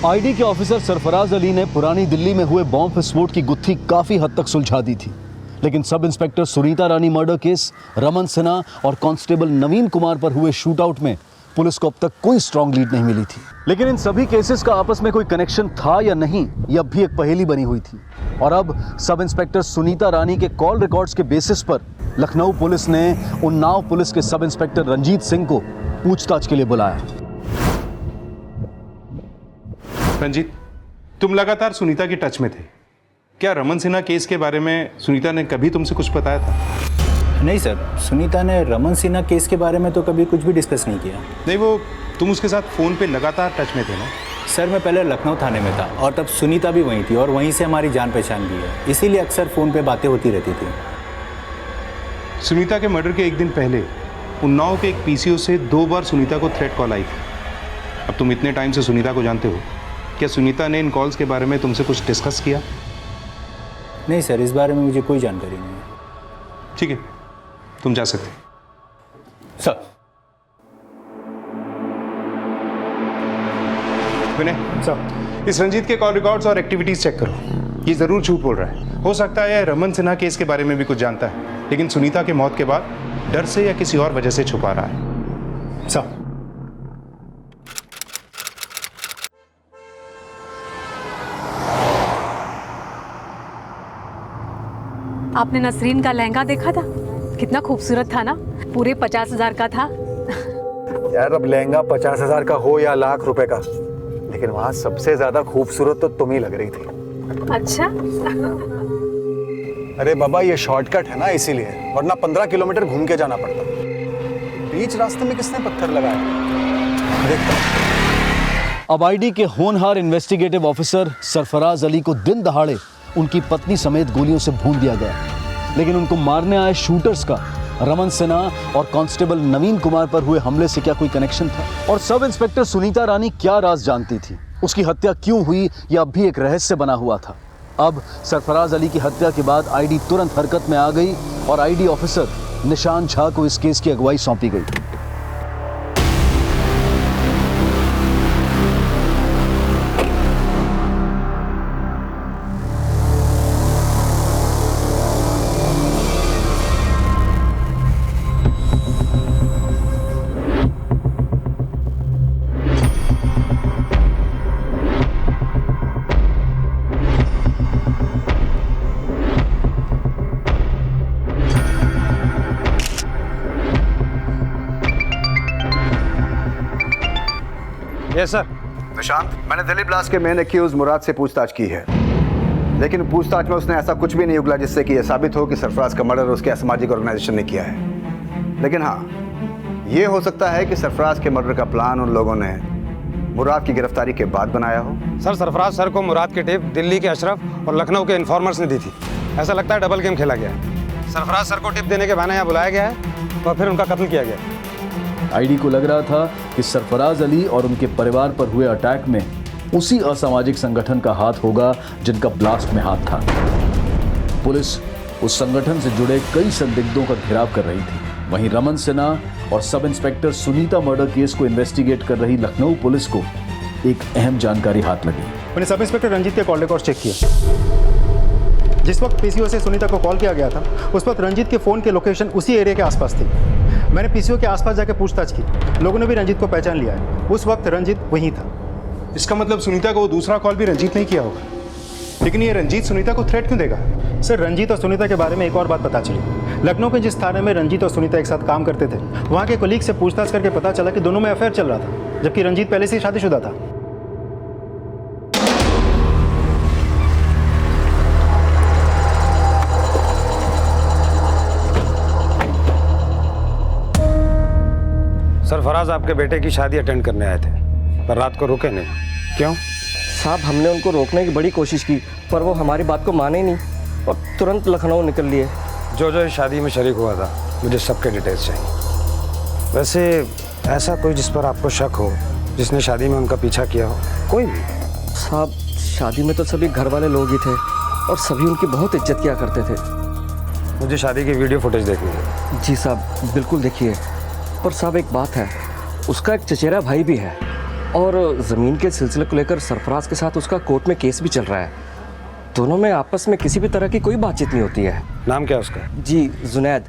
आईडी के ऑफिसर सरफराज अली ने पुरानी दिल्ली में हुए बॉम्ब विस्फोट की गुत्थी काफी हद तक सुलझा दी थी, लेकिन सब इंस्पेक्टर सुनीता रानी मर्डर केस, रमन सिन्हा और कांस्टेबल नवीन कुमार पर हुए शूटआउट में पुलिस को अब तक कोई स्ट्रांग लीड नहीं मिली थी। लेकिन इन सभी केसेस का आपस में कोई कनेक्शन था या नहीं, यह अब भी एक पहेली बनी हुई थी। और अब सब इंस्पेक्टर सुनीता रानी के कॉल रिकॉर्ड्स के बेसिस पर लखनऊ पुलिस ने उन्नाव पुलिस के सब इंस्पेक्टर रंजीत सिंह को पूछताछ के लिए बुलाया। रंजीत, तुम लगातार सुनीता के टच में थे। क्या रमन सिन्हा केस के बारे में सुनीता ने कभी तुमसे कुछ बताया था? नहीं सर, सुनीता ने रमन सिन्हा केस के बारे में तो कभी कुछ भी डिस्कस नहीं किया। नहीं, वो तुम उसके साथ फ़ोन पे लगातार टच में थे ना? सर मैं पहले लखनऊ थाने में था और तब सुनीता भी वहीं थी और वहीं से हमारी जान पहचान भी है, इसीलिए अक्सर फ़ोन पे बातें होती रहती थी। सुनीता के मर्डर के एक दिन पहले उन्नाव के एक पीसीओ से 2 बार सुनीता को थ्रेट कॉल आई थी। अब तुम इतने टाइम से सुनीता को जानते हो, क्या सुनीता ने इन कॉल्स के बारे में तुमसे कुछ डिस्कस किया? नहीं सर, इस बारे में मुझे कोई जानकारी नहीं है। ठीक है, तुम जा सकते। सर। विनय सर, इस रंजीत के कॉल रिकॉर्ड्स और एक्टिविटीज चेक करो। ये जरूर झूठ बोल रहा है। हो सकता है रमन सिन्हा केस के बारे में भी कुछ जानता है, लेकिन सुनीता की मौत के बाद डर से या किसी और वजह से छुपा रहा है। सर। आपने नसरीन का लहंगा देखा था? कितना खूबसूरत था ना, पूरे 50,000 का था। यार अब लहंगा 50,000 का हो या लाख रुपए का, लेकिन वहां सबसे ज्यादा खूबसूरत तो तुम ही लग रही थी। अच्छा। अरे बाबा, ये शॉर्टकट है ना, इसीलिए, वरना 15 किलोमीटर घूम के जाना पड़ता। बीच रास्ते में किसने पत्थर लगाया? देखता हूं। अब आईडी के होनहार इन्वेस्टिगेटिव ऑफिसर सरफराज अली को दिन दहाड़े उनकी पत्नी समेत गोलियों से भून दिया गया। लेकिन उनको मारने आए शूटर्स का रमन सिन्हा और कांस्टेबल नवीन कुमार पर हुए हमले से क्या कोई कनेक्शन था? और सब इंस्पेक्टर सुनीता रानी क्या राज जानती थी? उसकी हत्या क्यों हुई, यह अब भी एक रहस्य बना हुआ था। अब सरफराज अली की हत्या के बाद आईडी तुरंत हरकत में आ गई और आईडी ऑफिसर निशान झा को इस केस की अगुवाई सौंपी गई। Yes sir. निशांत, मैंने दिल्ली ब्लास्ट के मेन एक्यूज मुराद से पूछताछ की है, लेकिन पूछताछ में उसने ऐसा कुछ भी नहीं उगला जिससे कि यह साबित हो कि सरफराज का मर्डर उसके असामाजिक ऑर्गेनाइजेशन ने किया है। लेकिन हाँ, ये हो सकता है कि सरफराज के मर्डर का प्लान उन लोगों ने मुराद की गिरफ्तारी के बाद बनाया हो। सर, सरफराज सर को मुराद की टिप दिल्ली के अशरफ और लखनऊ के इन्फॉर्मर्स ने दी थी। ऐसा लगता है डबल गेम खेला गया है। सरफराज सर को टिप देने के बहाने यहाँ बुलाया गया है और फिर उनका कत्ल किया गया। आईडी को लग रहा था कि सरफराज अली और उनके परिवार पर हुए अटैक में उसी असामाजिक संगठन का हाथ होगा जिनका ब्लास्ट में हाथ था। पुलिस उस संगठन से जुड़े कई संदिग्धों का घेराव कर रही थी। वहीं रमन सिन्हा और sub inspector Sunita murder case को इन्वेस्टिगेट कर रही लखनऊ पुलिस को एक अहम जानकारी हाथ लगी। मैंने सब इंस्पेक्टर रंजीत के कॉल रिकॉर्ड चेक किया। जिस वक्त पीसीओ से सुनीता को कॉल किया गया था, उस वक्त रंजीत के फ़ोन की लोकेशन उसी एरिया के आसपास थी। मैंने पीसीओ के आसपास जाकर पूछताछ की, लोगों ने भी रंजीत को पहचान लिया है। उस वक्त रंजीत वहीं था। इसका मतलब सुनीता को वो दूसरा कॉल भी रंजीत ने किया होगा। लेकिन ये रंजीत सुनीता को थ्रेट क्यों देगा? सर, रंजीत और सुनीता के बारे में एक और बात पता चली। लखनऊ के जिस थाने में रंजीत और सुनीता एक साथ काम करते थे, वहाँ के कोलीग से पूछताछ करके पता चला कि दोनों में अफेयर चल रहा था, जबकि रंजीत पहले से ही शादीशुदा था। सरफराज आपके बेटे की शादी अटेंड करने आए थे, पर रात को रुके नहीं। क्यों? साहब, हमने उनको रोकने की बड़ी कोशिश की, पर वो हमारी बात को माने ही नहीं और तुरंत लखनऊ निकल लिए। जो इस शादी में शरीक हुआ था, मुझे सबके डिटेल्स चाहिए। वैसे ऐसा कोई जिस पर आपको शक हो, जिसने शादी में उनका पीछा किया हो? कोई भी? साहब, शादी में तो सभी घर वाले लोग ही थे और सभी उनकी बहुत इज्जत किया करते थे। मुझे शादी की वीडियो फुटेज देखनी है। जी साहब, बिल्कुल देखिए। पर साहब, एक बात है, उसका एक चचेरा भाई भी है और ज़मीन के सिलसिले को लेकर सरफराज के साथ उसका कोर्ट में केस भी चल रहा है। दोनों में आपस में किसी भी तरह की कोई बातचीत नहीं होती है। नाम क्या है उसका? जी, जुनैद।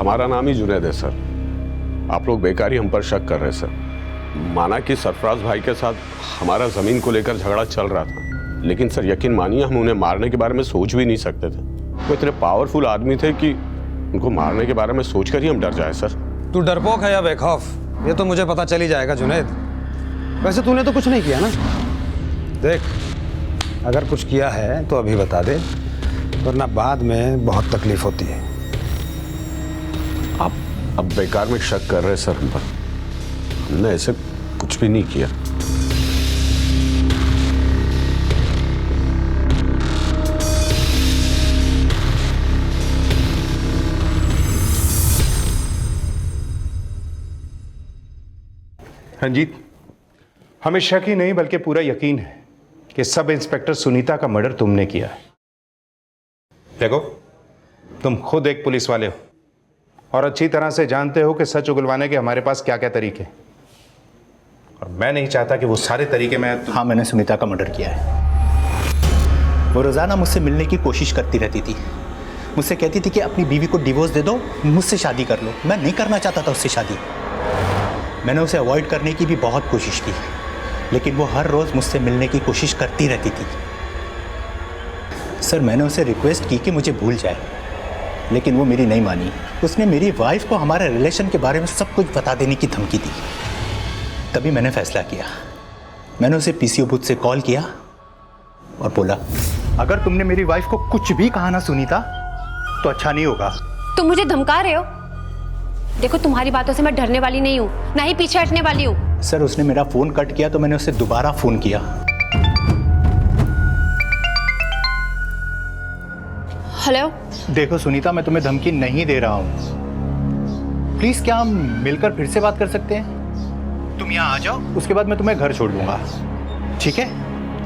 हमारा नाम ही जुनैद है सर। आप लोग बेकार ही हम पर शक कर रहे हैं सर। माना कि सरफराज भाई के साथ हमारा ज़मीन को लेकर झगड़ा चल रहा था, लेकिन सर यकीन मानिए हम उन्हें मारने के बारे में सोच भी नहीं सकते थे। वो इतने पावरफुल आदमी थे कि उनको मारने के बारे में सोचकर ही हम डर जाए सर। तू डरपोक है या बेखौफ, ये तो मुझे पता चल ही जाएगा जुनैद। वैसे तूने तो कुछ नहीं किया ना? देख, अगर कुछ किया है तो अभी बता दे, वरना बाद में बहुत तकलीफ होती है। आप अब बेकार में शक कर रहे हैं सर हम पर। हमने ऐसे कुछ भी नहीं किया। रंजीत, हमें शक ही नहीं बल्कि पूरा यकीन है कि सब इंस्पेक्टर सुनीता का मर्डर तुमने किया है। देखो, तुम खुद एक पुलिस वाले हो और अच्छी तरह से जानते हो कि सच उगलवाने के हमारे पास क्या क्या तरीके हैं, और मैं नहीं चाहता कि वो सारे तरीके मैं हाँ, मैंने सुनीता का मर्डर किया है। वो रोज़ाना मुझसे मिलने की कोशिश करती रहती थी। मुझसे कहती थी कि अपनी बीवी को डिवोर्स दे दो, मुझसे शादी कर लो। मैं नहीं करना चाहता था उससे शादी। मैंने उसे अवॉइड करने की भी बहुत कोशिश की, लेकिन वो हर रोज़ मुझसे मिलने की कोशिश करती रहती थी। सर, मैंने उसे रिक्वेस्ट की कि मुझे भूल जाए, लेकिन वो मेरी नहीं मानी। उसने मेरी वाइफ को हमारे रिलेशन के बारे में सब कुछ बता देने की धमकी दी। तभी मैंने फैसला किया। मैंने उसे पीसीओ बूथ से कॉल किया और बोला, अगर तुमने मेरी वाइफ को कुछ भी कहा ना सुनीता, तो अच्छा नहीं होगा। तुम मुझे धमका रहे हो? देखो, तुम्हारी बातों से मैं डरने वाली नहीं हूँ, ना ही पीछे हटने वाली हूँ। सर, उसने मेरा फ़ोन कट किया तो मैंने उसे दोबारा फ़ोन किया। हेलो। देखो सुनीता, मैं तुम्हें धमकी नहीं दे रहा हूँ। प्लीज़, क्या हम मिलकर फिर से बात कर सकते हैं? तुम यहाँ आ जाओ, उसके बाद मैं तुम्हें घर छोड़ दूंगा। ठीक है?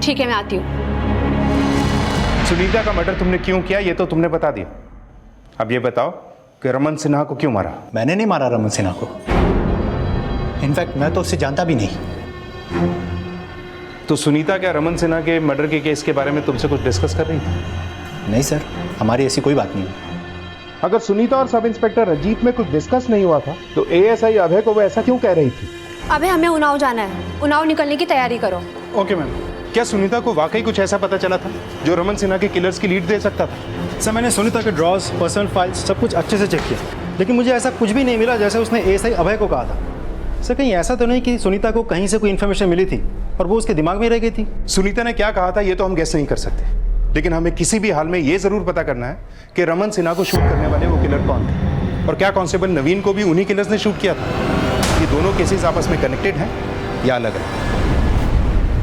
ठीक है, मैं आती हूँ। सुनीता का मर्डर तुमने क्यों किया ये तो तुमने बता दिया। अब ये बताओ कि रमन सिन्हा को क्यों मारा? मैंने नहीं मारा रमन सिन्हा को। इनफैक्ट मैं तो उससे जानता भी नहीं। तो सुनीता क्या रमन सिन्हा के मर्डर के केस के बारे में तुमसे कुछ डिस्कस कर रही थी? नहीं सर, हमारी ऐसी कोई बात नहीं। अगर सुनीता और सब इंस्पेक्टर रंजीत में कुछ डिस्कस नहीं हुआ था तो एएसआई अभय को वो ऐसा क्यों कह रही थी? अबे, हमें उन्नाव जाना है। उन्नाव निकलने की तैयारी करो। Okay ma'am. क्या सुनीता को वाकई कुछ ऐसा पता चला था जो रमन सिन्हा के किलर्स की लीड दे सकता था? सर, मैंने सुनीता के ड्रॉर्स, पर्सनल फाइल्स सब कुछ अच्छे से चेक किया, लेकिन मुझे ऐसा कुछ भी नहीं मिला जैसे उसने एएसआई अभय को कहा था। सर, कहीं ऐसा तो नहीं कि सुनीता को कहीं से कोई इन्फॉर्मेशन मिली थी और वो उसके दिमाग में रह गई थी? सुनीता ने क्या कहा था ये तो हम गेस नहीं कर सकते, लेकिन हमें किसी भी हाल में ये जरूर पता करना है कि रमन सिन्हा को शूट करने वाले वो किलर कौन थे, और क्या कांस्टेबल नवीन को भी उन्हीं किलर्स ने शूट किया था? ये दोनों केसेस आपस में कनेक्टेड हैं या अलग अलग?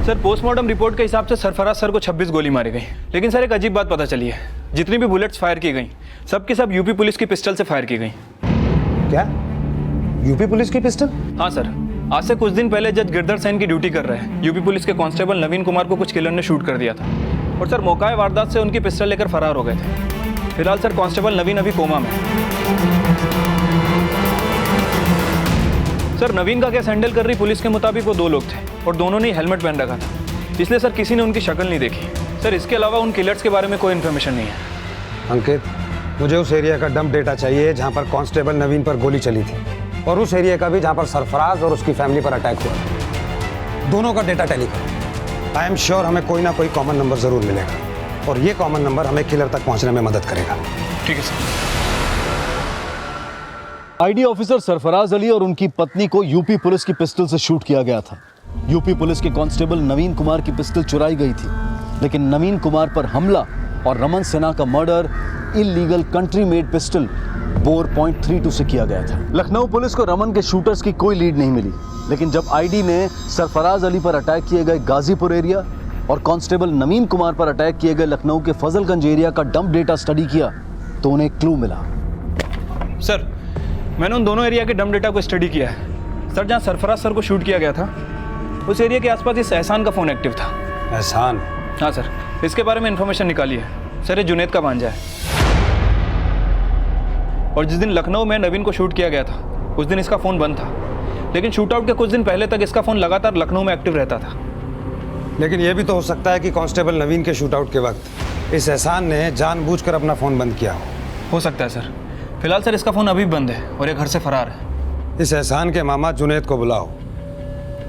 सर, पोस्टमार्टम रिपोर्ट के हिसाब से सरफराज सर को 26 गोली मारी गई, लेकिन सर एक अजीब बात पता चली है। जितनी भी बुलेट्स फायर की गई, सब की सब यूपी पुलिस की पिस्टल से फायर की गई। क्या? यूपी पुलिस की पिस्टल? हाँ सर, आज से कुछ दिन पहले जज गिरधर सेन की ड्यूटी कर रहे हैं यूपी पुलिस के कांस्टेबल नवीन कुमार को कुछ किलर ने शूट कर दिया था, और सर मौका वारदात से उनकी पिस्टल लेकर फरार हो गए थे। फिलहाल सर कांस्टेबल नवीन अभी कोमा में। सर, नवीन का केस हैंडल कर रही पुलिस के मुताबिक वो 2 लोग थे और दोनों ने हेलमेट पहन रखा था, इसलिए सर किसी ने उनकी शक्ल नहीं देखी। सर, इसके अलावा उन किलर्स के बारे में कोई इन्फॉर्मेशन नहीं है। अंकित, मुझे उस एरिया का डंप डेटा चाहिए जहां पर कांस्टेबल नवीन पर गोली चली थी, और उस एरिया का भी जहां पर सरफराज और उसकी फैमिली पर अटैक हुआ। दोनों का डेटा टैली करो। आई एम श्योर हमें कोई ना कोई कॉमन नंबर जरूर मिलेगा, और ये कॉमन नंबर हमें किलर तक पहुंचने में मदद करेगा। ठीक है sir. ID officer Sarfaraz Ali और उनकी पत्नी को यूपी पुलिस की पिस्टल से शूट किया गया था। यूपी पुलिस के कांस्टेबल नवीन कुमार की पिस्टल चुराई गई थी, लेकिन नवीन कुमार पर हमला और रमन सिन्हा का murder illegal country made pistol bore .32 से किया गया था। लखनऊ पुलिस को रमन के शूटर्स की कोई लीड नहीं मिली, लेकिन जब आईडी ने सरफराज अली पर अटैक किए गए गाजीपुर एरिया और कांस्टेबल नवीन कुमार पर अटैक किए गए लखनऊ के फजलगंज एरिया का डंप डेटा स्टडी किया तो उन्हें क्लू मिला। सर, मैंने उन दोनों एरिया के डंप डेटा को स्टडी किया है। सर, जहाँ सरफराज सर को शूट किया गया था उस एरिया के आसपास इस एहसान का फ़ोन एक्टिव था। एहसान? हाँ सर, इसके बारे में इन्फॉर्मेशन निकाली है। सर, ये जुनैद का भांजा है, और जिस दिन लखनऊ में नवीन को शूट किया गया था उस दिन इसका फ़ोन बंद था, लेकिन शूट आउट के कुछ दिन पहले तक इसका फ़ोन लगातार लखनऊ में एक्टिव रहता था। लेकिन यह भी तो हो सकता है कि कांस्टेबल नवीन के शूट आउट के वक्त इस एहसान ने जानबूझकर अपना फ़ोन बंद किया हो सकता है सर। फिलहाल सर इसका फ़ोन अभी बंद है और ये घर से फरार है। इस एहसान के मामा जुनैद को बुलाओ,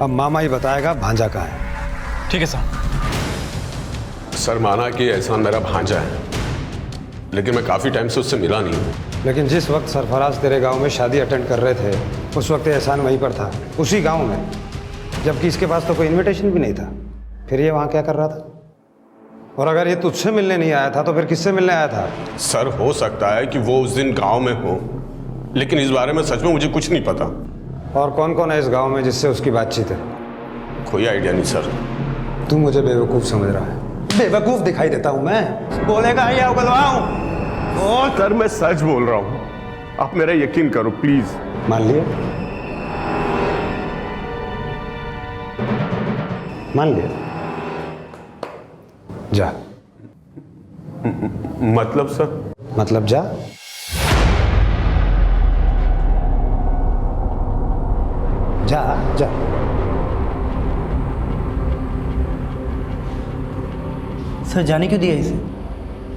अब मामा ही बताएगा भांजा कहाँ है। ठीक है सर। सर माना कि एहसान मेरा भांजा है, लेकिन मैं काफ़ी टाइम से उससे मिला नहीं हूँ। लेकिन जिस वक्त सरफराज तेरे गांव में शादी अटेंड कर रहे थे उस वक्त एहसान वहीं पर था, उसी गांव में, जबकि इसके पास तो कोई इनविटेशन भी नहीं था। फिर ये वहाँ क्या कर रहा था? और अगर ये तुझसे मिलने नहीं आया था तो फिर किससे मिलने आया था? सर हो सकता है कि वो उस दिन गांव में हो, लेकिन इस बारे में सच में मुझे कुछ नहीं पता। और कौन कौन है इस गांव में जिससे उसकी बातचीत है? कोई आइडिया नहीं सर। तू मुझे बेवकूफ़ समझ रहा है? बेवकूफ़ दिखाई देता हूँ मैं? बोलेगा या उगलवाऊँ? सर मैं सच बोल रहा हूँ, आप मेरा यकीन करो प्लीज। मान लिया? मान लिया? जा। मतलब सर? मतलब जा। जा जा। सर जाने क्यों दिया इसे?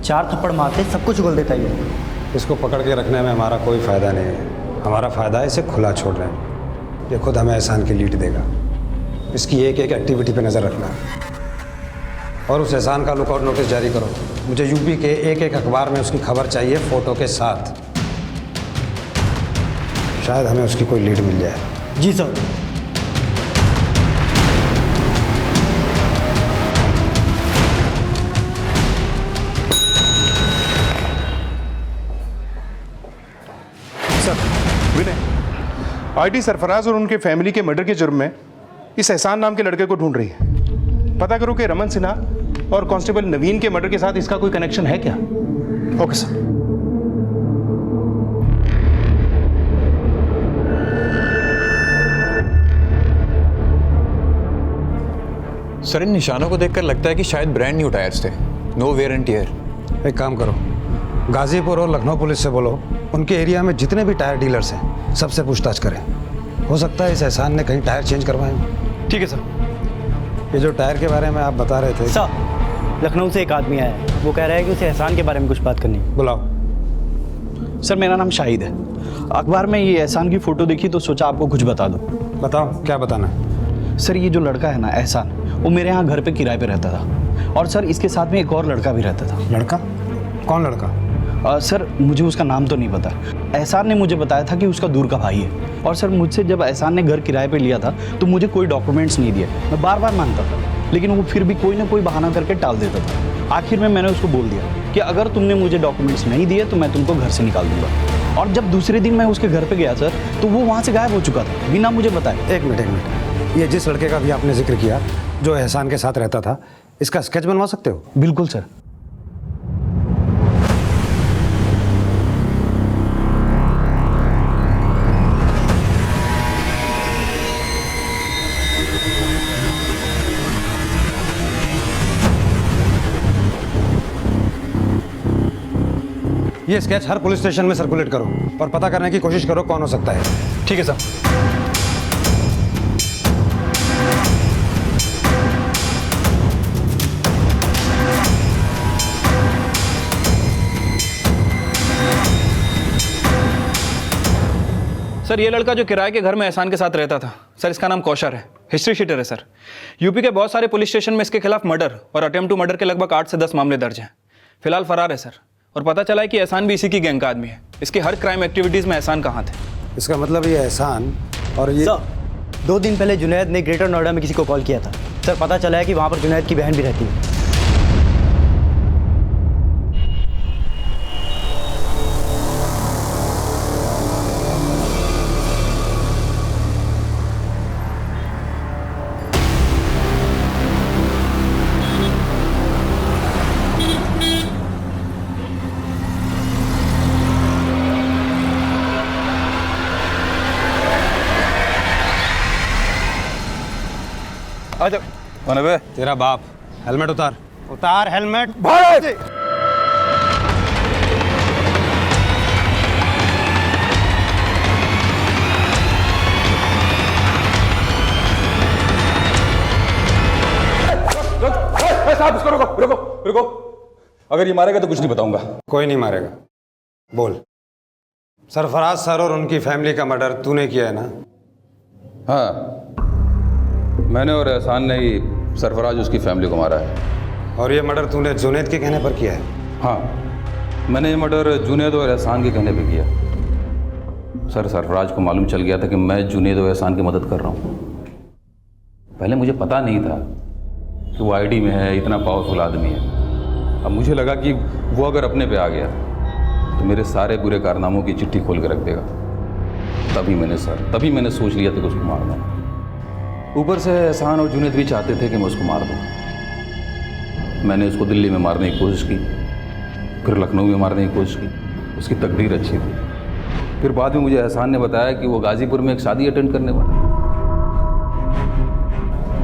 4 थप्पड़ मारते सब कुछ उगल देता है। इसको पकड़ के रखने में हमारा कोई फ़ायदा नहीं है। हमारा फ़ायदा है इसे खुला छोड़ने में। ये खुद हमें एहसान की लीड देगा। इसकी एक एक एक्टिविटी पे नज़र रखना और उस एहसान का लुकआउट नोटिस जारी करो। मुझे यूपी के एक एक अखबार में उसकी खबर चाहिए, फ़ोटो के साथ। शायद हमें उसकी कोई लीड मिल जाए। जी सर। विनय, आईटी सरफराज और उनके फैमिली के मर्डर के जुर्म में इस एहसान नाम के लड़के को ढूंढ रही है। पता करो कि रमन सिन्हा और कांस्टेबल नवीन के मर्डर के साथ इसका कोई कनेक्शन है क्या? Okay sir. सर इन निशानों को देखकर लगता है कि शायद ब्रांड न्यू टायर्स थे, नो वेयर एंड टियर। एक काम करो, गाजीपुर और लखनऊ पुलिस से बोलो उनके एरिया में जितने भी टायर डीलर्स हैं सबसे पूछताछ करें। हो सकता है इस एहसान ने कहीं टायर चेंज करवाए। ठीक है सर। ये जो टायर के बारे में आप बता रहे थे सर, लखनऊ से एक आदमी आया है, वो कह रहा है कि उसे एहसान के बारे में कुछ बात करनी है। बुलाओ। सर मेरा नाम शाहिद है। अखबार में ये एहसान की फ़ोटो देखी तो सोचा आपको कुछ बता दूँ। बताओ क्या बताना है? सर ये जो लड़का है ना एहसान, वो मेरे यहाँ घर पे किराए पे रहता था और सर इसके साथ में एक और लड़का भी रहता था। लड़का? कौन लड़का? सर मुझे उसका नाम तो नहीं पता। एहसान ने मुझे बताया था कि उसका दूर का भाई है। और सर मुझसे जब एहसान ने घर किराए पे लिया था तो मुझे कोई डॉक्यूमेंट्स नहीं दिए। मैं बार बार मांगता था, लेकिन वो फिर भी कोई ना कोई बहाना करके टाल देता था। आखिर में मैंने उसको बोल दिया कि अगर तुमने मुझे डॉक्यूमेंट्स नहीं दिए तो मैं तुमको घर से निकाल दूंगा। और जब दूसरे दिन मैं उसके घर पे गया सर, तो वो वहाँ से गायब हो चुका था बिना मुझे बताए। एक मिनट, ये जिस लड़के का भी आपने जिक्र किया जो एहसान के साथ रहता था, इसका स्केच बनवा सकते हो? बिल्कुल सर। ये स्केच हर पुलिस स्टेशन में सर्कुलेट करो और पता करने की कोशिश करो कौन हो सकता है। ठीक है सर। सर ये लड़का जो किराए के घर में एहसान के साथ रहता था, सर इसका नाम कौशर है, हिस्ट्री शीटर है सर। यूपी के बहुत सारे पुलिस स्टेशन में इसके खिलाफ मर्डर और अटेम्प्ट टू मर्डर के लगभग 8 से 10 मामले दर्ज हैं। फिलहाल फरार है सर, और पता चला है कि एहसान भी इसी की गैंग का आदमी है। इसकी हर क्राइम एक्टिविटीज़ में एहसान का हाथ है। इसका मतलब ये एहसान और ये सर 2 दिन पहले जुनैद ने ग्रेटर नोएडा में किसी को कॉल किया था सर। पता चला है कि वहाँ पर जुनैद की बहन भी रहती है। कौन है बे? तेरा बाप। हेलमेट उतार। उतार हेलमेट। साहब इसको रुको रुको रुको। अगर ये मारेगा तो कुछ नहीं बताऊंगा। कोई नहीं मारेगा। बोल। सरफराज सर और उनकी फैमिली का मर्डर तूने किया है ना? हाँ, मैंने और एहसान ने ही सरफराज उसकी फैमिली को मारा है। और ये मर्डर तूने जुनैद के कहने पर किया है? हाँ, मैंने ये मर्डर जुनैद और एहसान के कहने पे किया। सर, सरफराज को मालूम चल गया था कि मैं जुनैद और एहसान की मदद कर रहा हूँ। पहले मुझे पता नहीं था कि वो आईडी में है, इतना पावरफुल आदमी है। अब मुझे लगा कि वो अगर अपने पे आ गया तो मेरे सारे बुरे कारनामों की चिट्ठी खोल के रख देगा। तभी मैंने सोच लिया था कि उसको मारना है। ऊपर से एहसान और जुनैद भी चाहते थे कि मैं उसको मार दूँ। मैंने उसको दिल्ली में मारने की कोशिश की, फिर लखनऊ में मारने की कोशिश की। उसकी तकदीर अच्छी थी। फिर बाद में मुझे एहसान ने बताया कि वो गाजीपुर में एक शादी अटेंड करने वाला।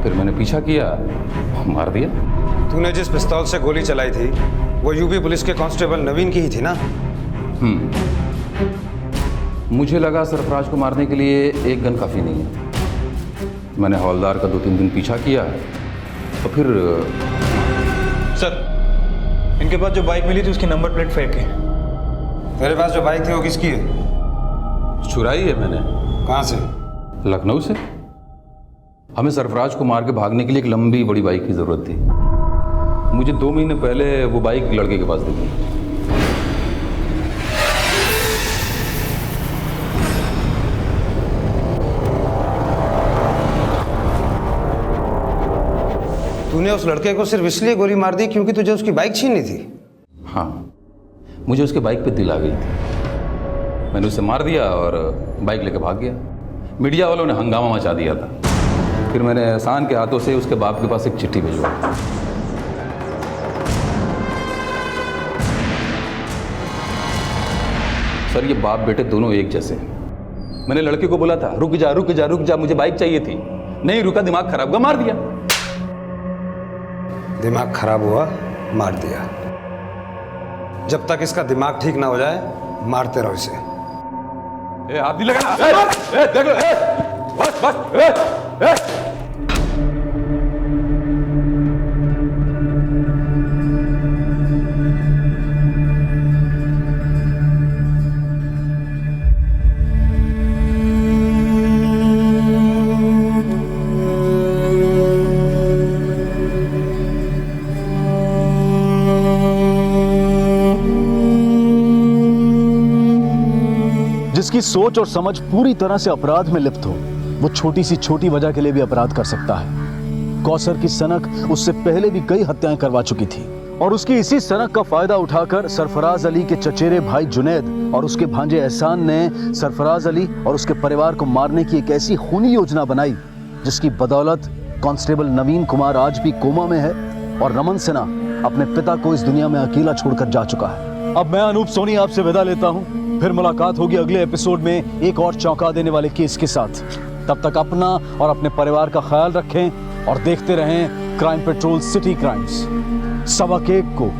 फिर मैंने पीछा किया, मार दिया। तूने जिस पिस्तौल से गोली चलाई थी वो यूपी पुलिस के कांस्टेबल नवीन की ही थी ना? मुझे लगा सरफराज को मारने के लिए एक गन काफ़ी नहीं है। मैंने हवलदार का 2-3 दिन पीछा किया तो फिर सर, इनके पास जो बाइक मिली थी उसकी नंबर प्लेट फेक है। तेरे पास जो बाइक थी वो किसकी है? चुराई है मैंने। कहाँ से? लखनऊ से। हमें सरफराज को मार के भागने के लिए एक लंबी बड़ी बाइक की ज़रूरत थी। मुझे 2 महीने पहले वो बाइक लड़के के पास दिखी। तूने उस लड़के को सिर्फ इसलिए गोली मार दी क्योंकि तुझे उसकी बाइक छीननी थी? हाँ, मुझे उसके बाइक पे दिल आ गई थी। मैंने उसे मार दिया और बाइक लेके भाग गया। मीडिया वालों ने हंगामा मचा दिया था। फिर मैंने एहसान के हाथों से उसके बाप के पास एक चिट्ठी भिजवाई। सर, ये बाप बेटे दोनों एक जैसे हैं। मैंने लड़के को बोला था रुक जा रुक जा रुक जा, मुझे बाइक चाहिए थी। नहीं रुका, दिमाग खराब हुआ, मार दिया। दिमाग खराब हुआ, मार दिया। जब तक इसका दिमाग ठीक ना हो जाए मारते रहो इसे। हाथ नहीं लगाना। देख लो, बस बस। जिसकी सोच और समझ पूरी तरह से अपराध में लिप्त हो, वो छोटी सी छोटी वजह के लिए भी अपराध कर सकता है। कौसर की सनक उससे पहले भी कई हत्याएं करवा चुकी थी और उसकी इसी सनक का फायदा उठाकर सरफराज अली के चचेरे भाई जुनैद और उसके भांजे एहसान ने सरफराज अली और उसके परिवार को मारने की एक ऐसी खूनी योजना बनाई जिसकी बदौलत कांस्टेबल नवीन कुमार आज भी कोमा में है और रमन सिन्हा अपने पिता को इस दुनिया में अकेला छोड़कर जा चुका है। अब मैं अनूप सोनी आपसे विदा लेता हूं। फिर मुलाकात होगी अगले एपिसोड में एक और चौंका देने वाले केस के साथ। तब तक अपना और अपने परिवार का ख्याल रखें और देखते रहें क्राइम पेट्रोल सिटी क्राइम्स। सबक एक को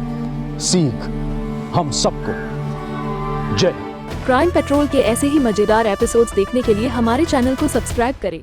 सीख हम सबको। जय। क्राइम पेट्रोल के ऐसे ही मजेदार एपिसोड्स देखने के लिए हमारे चैनल को सब्सक्राइब करें।